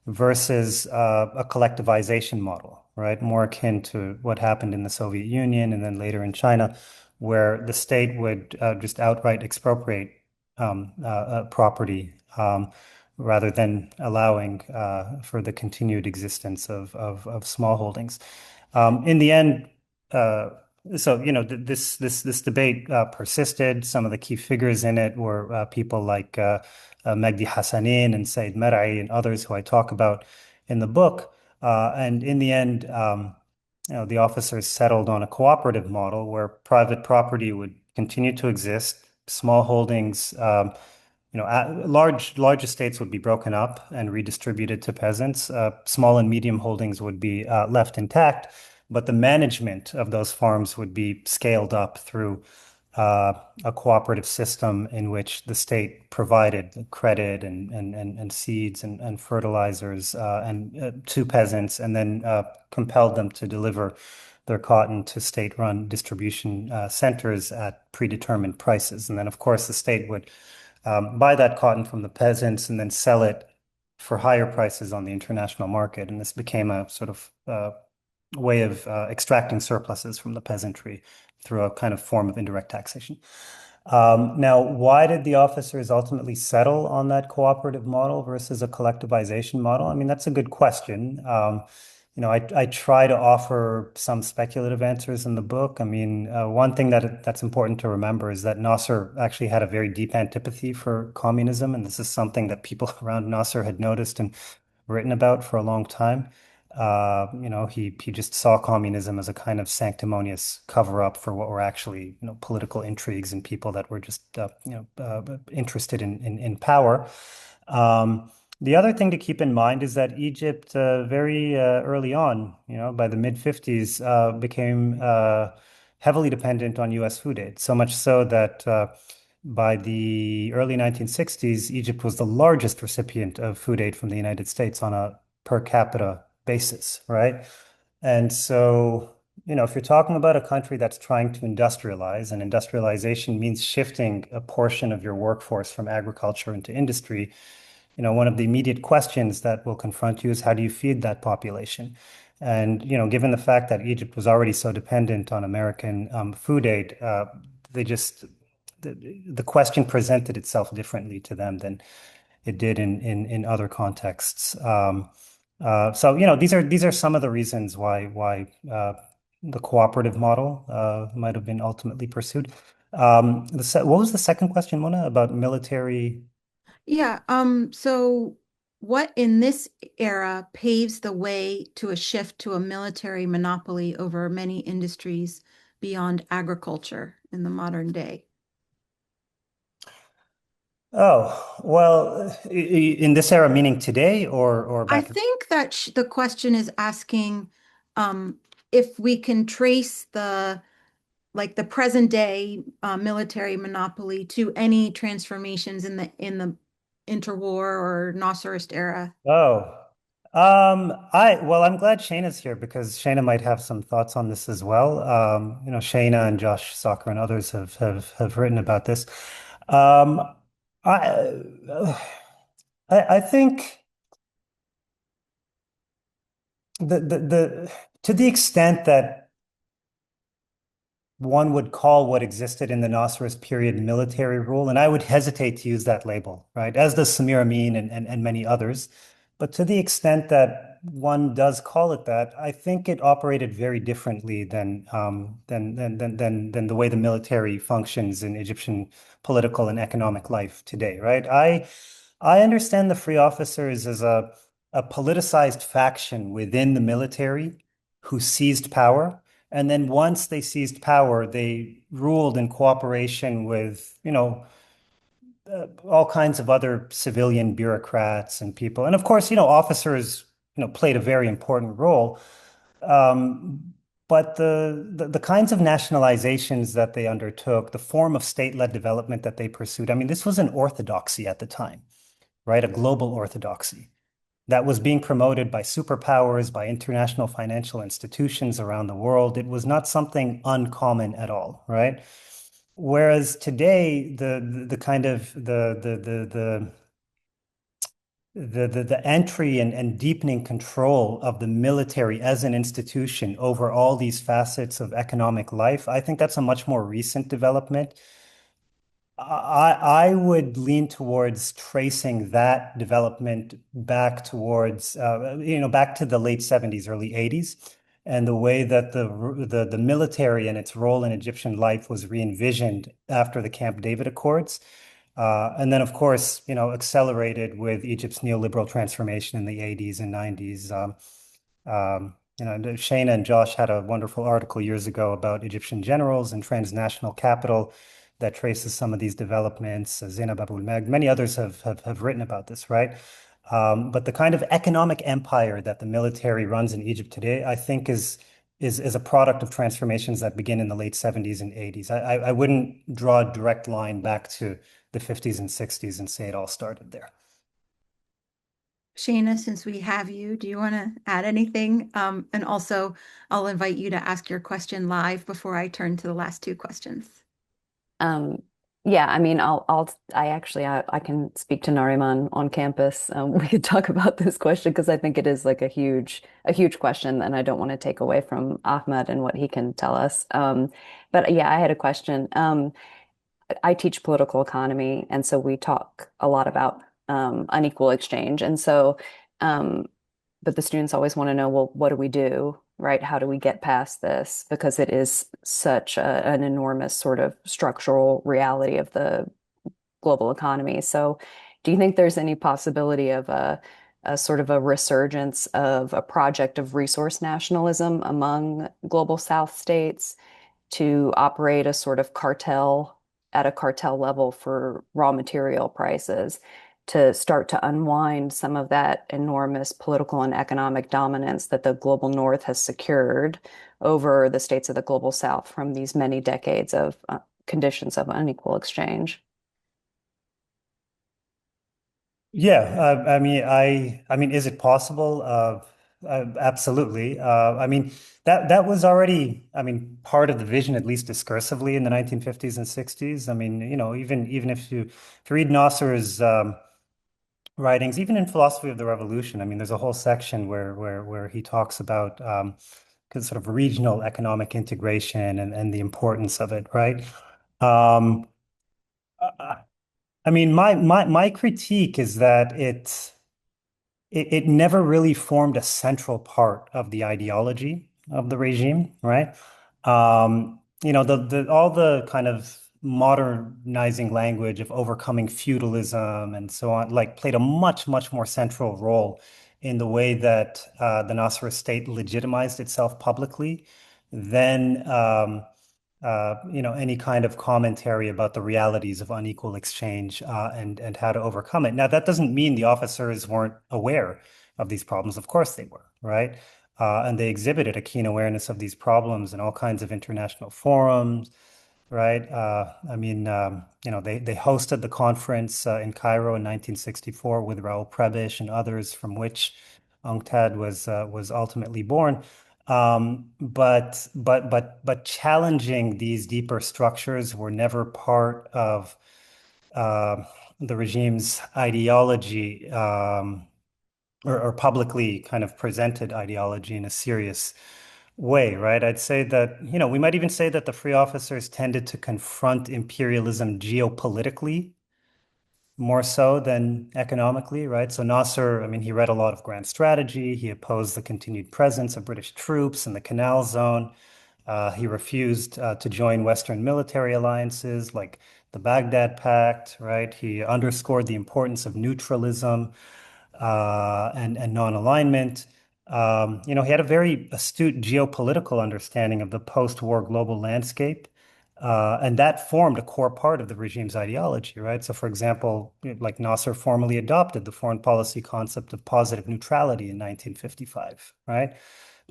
versus a collectivization model, right? More akin to what happened in the Soviet Union and then later in China, where the state would just outright expropriate property rather than allowing for the continued existence of small holdings. In the end, so this debate persisted. Some of the key figures in it were people like Magdi Hassanin and Said Mar'i and others who I talk about in the book. And in the end, the officers settled on a cooperative model where private property would continue to exist, small holdings. Large estates would be broken up and redistributed to peasants. Small and medium holdings would be left intact, but the management of those farms would be scaled up through a cooperative system in which the state provided credit and seeds and fertilizers and to peasants, and then compelled them to deliver their cotton to state-run distribution centers at predetermined prices. And then, of course, the state would buy that cotton from the peasants and then sell it for higher prices on the international market. And this became a sort of way of extracting surpluses from the peasantry through a kind of form of indirect taxation. Now, why did the officers ultimately settle on that cooperative model versus a collectivization model? I mean, that's a good question. I try to offer some speculative answers in the book. I mean, one thing that's important to remember is that Nasser actually had a very deep antipathy for communism, and this is something that people around Nasser had noticed and written about for a long time. He just saw communism as a kind of sanctimonious cover-up for what were actually, political intrigues and people that were just, interested in power. The other thing to keep in mind is that Egypt, very early on, by the mid 50s, became heavily dependent on US food aid. So much so that by the early 1960s, Egypt was the largest recipient of food aid from the United States on a per capita basis, right? And so, if you're talking about a country that's trying to industrialize, and industrialization means shifting a portion of your workforce from agriculture into industry, one of the immediate questions that will confront you is how do you feed that population? And, given the fact that Egypt was already so dependent on American food aid, they just, the question presented itself differently to them than it did in other contexts. So, these are some of the reasons why the cooperative model might have been ultimately pursued. What was the second question, Mona, about military? Yeah, so what in this era paves the way to a shift to a military monopoly over many industries beyond agriculture in the modern day? Oh, well, in this era, meaning today or I back in? think that the question is asking um, if we can trace the present day military monopoly to any transformations in the interwar or Nasserist era. Oh, I'm glad Shayna's here because Shayna might have some thoughts on this as well. Shayna and Josh Soccer and others have written about this. Um, I, I think the to the extent that one would call what existed in the Nasserist period military rule, and I would hesitate to use that label, right? As does Samir Amin and many others. But to the extent that one does call it that, I think it operated very differently than the way the military functions in Egyptian political and economic life today, right? I understand the free officers as a politicized faction within the military who seized power. And then once they seized power, they ruled in cooperation with, all kinds of other civilian bureaucrats and people. And of course, officers, played a very important role. Um, but the kinds of nationalizations that they undertook, the form of state-led development that they pursued, I mean, this was an orthodoxy at the time, right? A global orthodoxy that was being promoted by superpowers, by international financial institutions around the world. It was not something uncommon at all, right? Whereas today, the kind of the entry and deepening control of the military as an institution over all these facets of economic life, I think that's a much more recent development. I would lean towards tracing that development back towards back to the late 70s, early 80s, and the way that the military and its role in Egyptian life was re-envisioned after the Camp David Accords. And then, of course, accelerated with Egypt's neoliberal transformation in the 80s and 90s. Shayna and Josh had a wonderful article years ago about Egyptian generals and transnational capital that traces some of these developments. Zainab Abul Meg, many others have written about this, right? But the kind of economic empire that the military runs in Egypt today, I think is a product of transformations that begin in the late 70s and 80s. I wouldn't draw a direct line back to the 50s and 60s and say it all started there. Shayna, since we have you, do you want to add anything? And also, I'll invite you to ask your question live before I turn to the last two questions. Um, yeah, I mean, I can speak to Nariman on campus. We could talk about this question because I think it is like a huge question, and I don't want to take away from Ahmad and what he can tell us. But yeah, I had a question. I teach political economy, and so we talk a lot about unequal exchange. And so, um, but the students always want to know, well, what do we do, right? How do we get past this? Because it is such an enormous sort of structural reality of the global economy. So, do you think there's any possibility of a sort of a resurgence of a project of resource nationalism among global South states to operate a sort of cartel at a cartel level for raw material prices? to start to unwind some of that enormous political and economic dominance that the global North has secured over the states of the global South from these many decades of conditions of unequal exchange. Yeah, I mean, is it possible? Absolutely. I mean, that was already, I mean, part of the vision, at least discursively, in the 1950s and 60s. I mean, even if you read Nasser's writings, even in Philosophy of the Revolution, I mean, there's a whole section where he talks about sort of regional economic integration and the importance of it, right? Um, I I mean, my critique is that it never really formed a central part of the ideology of the regime, right? The all the kind of modernizing language of overcoming feudalism and so on, like played a much more central role in the way that the Nasserist state legitimized itself publicly than any kind of commentary about the realities of unequal exchange and how to overcome it. Now, that doesn't mean the officers weren't aware of these problems. Of course they were, right? And they exhibited a keen awareness of these problems in all kinds of international forums, right? They hosted the conference in Cairo in 1964 with Raoul Prebisch and others, from which UNCTAD was ultimately born. But challenging these deeper structures were never part of uh, the regime's ideology, or publicly kind of presented ideology in a serious way, right? I'd say that, we might even say that the free officers tended to confront imperialism geopolitically more so than economically, right? So Nasser, I mean, he read a lot of grand strategy. He opposed the continued presence of British troops in the Canal Zone. He refused to join Western military alliances like the Baghdad Pact, right? He underscored the importance of neutralism and non-alignment. He had a very astute geopolitical understanding of the post-war global landscape. And that formed a core part of the regime's ideology, right? So, for example, like Nasser formally adopted the foreign policy concept of positive neutrality in 1955, right?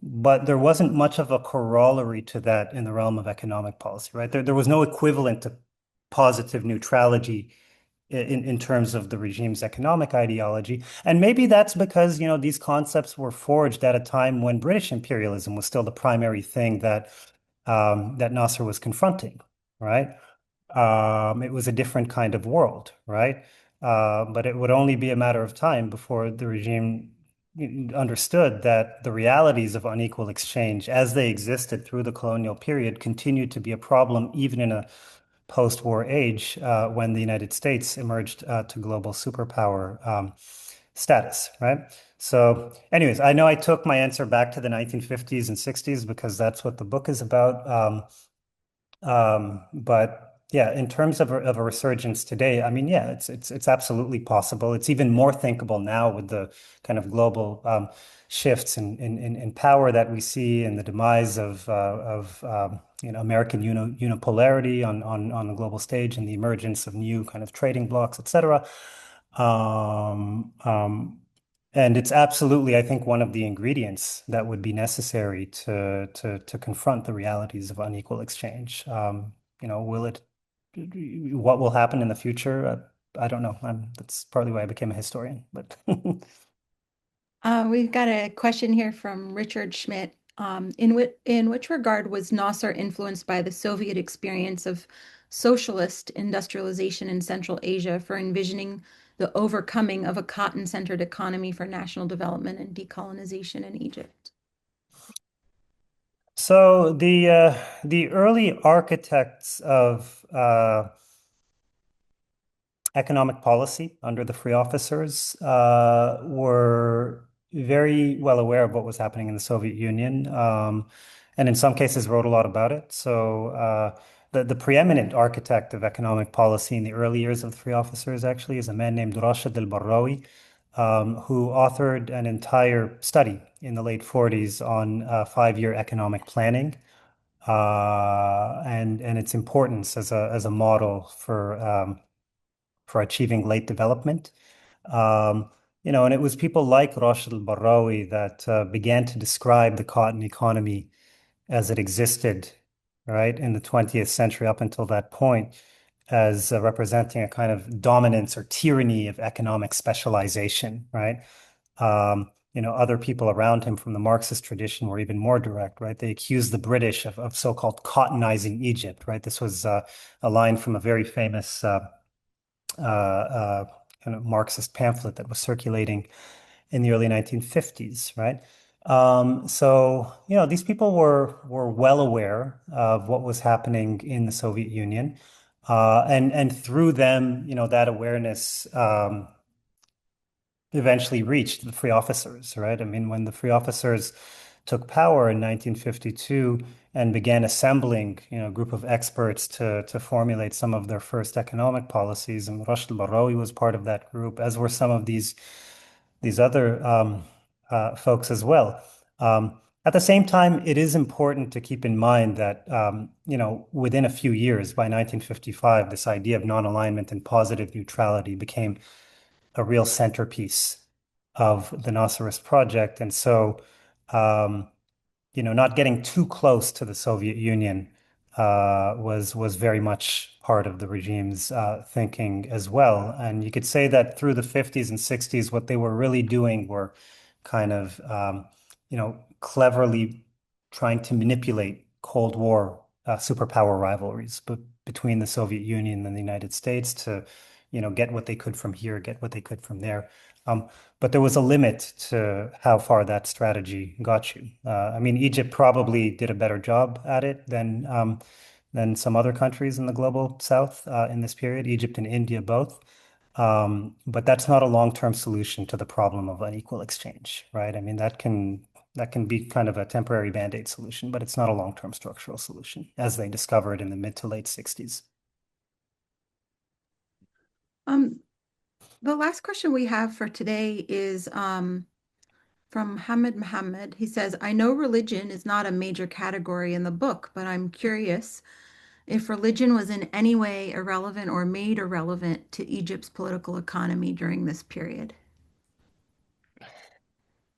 But there wasn't much of a corollary to that in the realm of economic policy, right? There was no equivalent to positive neutrality in terms of the regime's economic ideology. And maybe that's because, these concepts were forged at a time when British imperialism was still the primary thing that Nasser was confronting, right? It was a different kind of world, right? But it would only be a matter of time before the regime understood that the realities of unequal exchange as they existed through the colonial period continued to be a problem even in a post-war age when the United States emerged to global superpower status, right? So, anyways, I know I took my answer back to the 1950s and 60s because that's what the book is about. But yeah, in terms of a resurgence today, I mean, yeah, it's absolutely possible. It's even more thinkable now with the kind of global shifts in power that we see and the demise of American unipolarity on the global stage and the emergence of new kind of trading blocs, etc. Um, um, and it's absolutely, I think, one of the ingredients that would be necessary to confront the realities of unequal exchange. Will it, what will happen in the future? I don't know. That's partly why I became a historian, but We've got a question here from Richard Schmidt. In which regard was Nasser influenced by the Soviet experience of socialist industrialization in Central Asia for envisioning the overcoming of a cotton-centered economy for national development and decolonization in Egypt? so the early architects of economic policy under the free officers were very well aware of what was happening in the Soviet Union, and in some cases wrote a lot about it. So the preeminent architect of economic policy in the early years of the free officers actually is a man named Rashid al-Barrawi, who authored an entire study in the late 40s on five-year economic planning. And its importance as a model for achieving late development. Um, and it was people like Rashid al-Barrawi that began to describe the cotton economy as it existed, right, in the 20th century up until that point as representing a kind of dominance or tyranny of economic specialization, right? Other people around him from the Marxist tradition were even more direct, right? They accused the British of so-called cottonizing Egypt, right? This was a line from a very famous uh, kind of Marxist pamphlet that was circulating in the early 1950s, right? These people were well aware of what was happening in the Soviet Union, and through them, that awareness eventually reached the free officers, right? I mean, when the free officers took power in 1952 and began assembling, a group of experts to formulate some of their first economic policies, and Rashid al-Barrawi was part of that group, as were some of these other folks as well. At the same time, it is important to keep in mind that, within a few years, by 1955, this idea of non-alignment and positive neutrality became a real centerpiece of the Nasserist project. And so, um, not getting too close to the Soviet Union was very much part of the regime's thinking as well. And you could say that through the 50s and 60s, what they were really doing were kind of, cleverly trying to manipulate Cold War superpower rivalries between the Soviet Union and the United States to, get what they could from here, get what they could from there. But there was a limit to how far that strategy got you. I mean, Egypt probably did a better job at it than some other countries in the global South in this period, Egypt and India both. But that's not a long-term solution to the problem of unequal exchange, right? I mean, that can be kind of a temporary band-aid solution, but it's not a long-term structural solution, as they discovered in the mid to late 60s. Um, the last question we have for today is from Hamid Muhammad. He says, I know religion is not a major category in the book, but I'm curious if religion was in any way irrelevant or made irrelevant to Egypt's political economy during this period.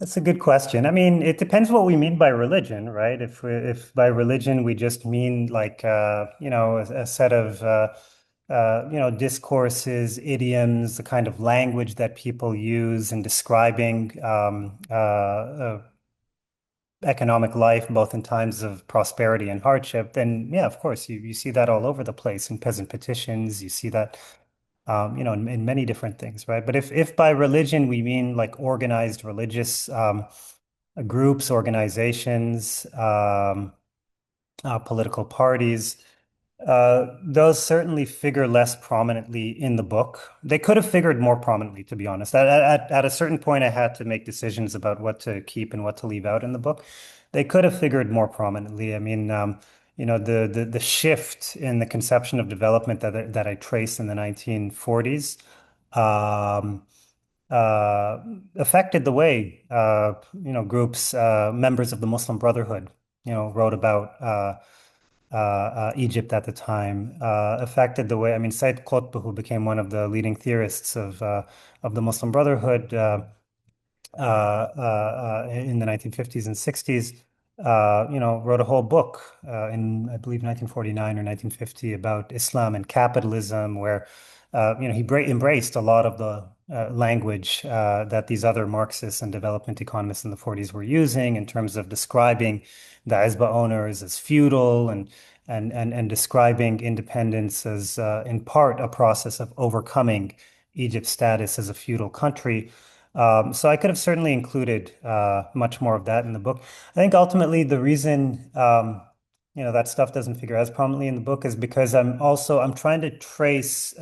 That's a good question. I mean, it depends what we mean by religion, right? If by religion we just mean like a set of discourses, idioms, the kind of language that people use in describing economic life, both in times of prosperity and hardship, then yeah, of course, you see that all over the place in peasant petitions. You see that, in many different things, right? But if by religion we mean like organized religious groups, organizations, political parties, those certainly figure less prominently in the book. They could have figured more prominently, to be honest. At a certain point, I had to make decisions about what to keep and what to leave out in the book. They could have figured more prominently. I mean, the shift in the conception of development that I trace in the 1940s um, affected the way groups, members of the Muslim Brotherhood, wrote about Egypt at the time, affected the way. I mean, Said Qutb, who became one of the leading theorists of the Muslim Brotherhood in the 1950s and 60s, wrote a whole book in, I believe, 1949 or 1950 about Islam and capitalism, where, he embraced a lot of the language that these other Marxists and development economists in the 40s were using in terms of describing the Izba owners as feudal and describing independence as, in part, a process of overcoming Egypt's status as a feudal country. So I could have certainly included much more of that in the book. I think ultimately the reason that stuff doesn't figure as prominently in the book is because I'm trying to trace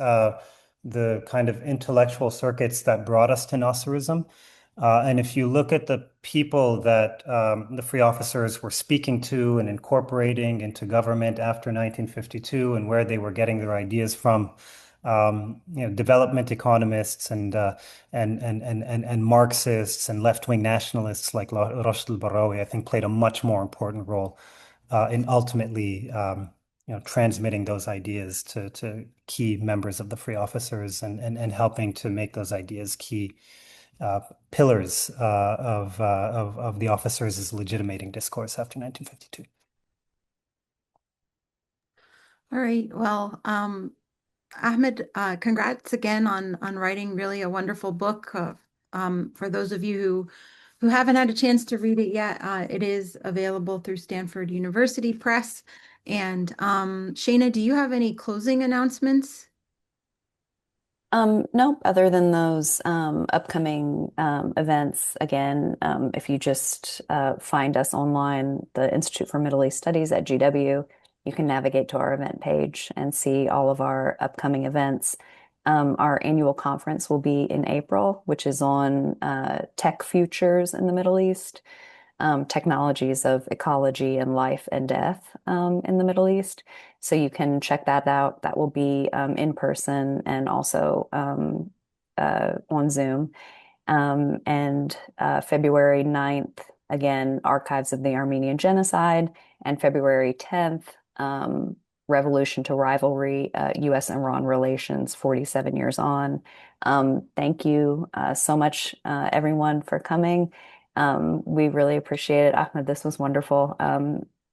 the kind of intellectual circuits that brought us to Nasserism. And if you look at the people that the free officers were speaking to and incorporating into government after 1952 and where they were getting their ideas from, development economists and Marxists and left-wing nationalists like Rashid al-Barrawi, I think played a much more important role in ultimately transmitting those ideas to key members of the free officers and helping to make those ideas key pillars of the officers' legitimating discourse after 1952. All right. Well, Ahmed, congrats again on writing really a wonderful book. For those of you who haven't had a chance to read it yet, it is available through Stanford University Press. And Shayna, do you have any closing announcements? Nope, other than those upcoming events, again, if you just find us online, the Institute for Middle East Studies at GW, you can navigate to our event page and see all of our upcoming events. Our annual conference will be in April, which is on tech futures in the Middle East, technologies of ecology and life and death in the Middle East. So you can check that out. That will be in person and also on Zoom. And February 9th, again, Archives of the Armenian Genocide, and February 10th, Revolution to Rivalry, U.S.-Iran Relations, 47 years on. Thank you so much, everyone, for coming. We really appreciate it. Ahmed, this was wonderful.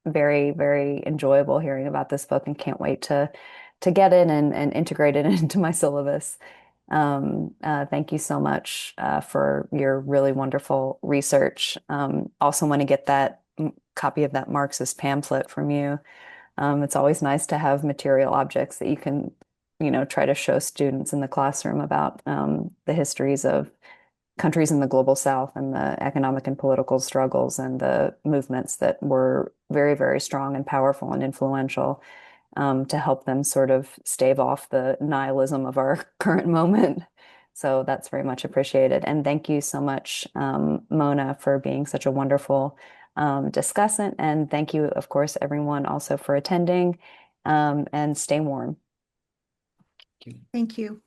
Very, very enjoyable hearing about this book and can't wait to get it and integrate it into my syllabus. Thank you so much for your really wonderful research. Also want to get that copy of that Marxist pamphlet from you. It's always nice to have material objects that you can, try to show students in the classroom about the histories of countries in the global south and the economic and political struggles and the movements that were very, very strong and powerful and influential to help them sort of stave off the nihilism of our current moment. So that's very much appreciated. And thank you so much, Mona, for being such a wonderful discussant. And thank you, of course, everyone also for attending and stay warm. Thank you.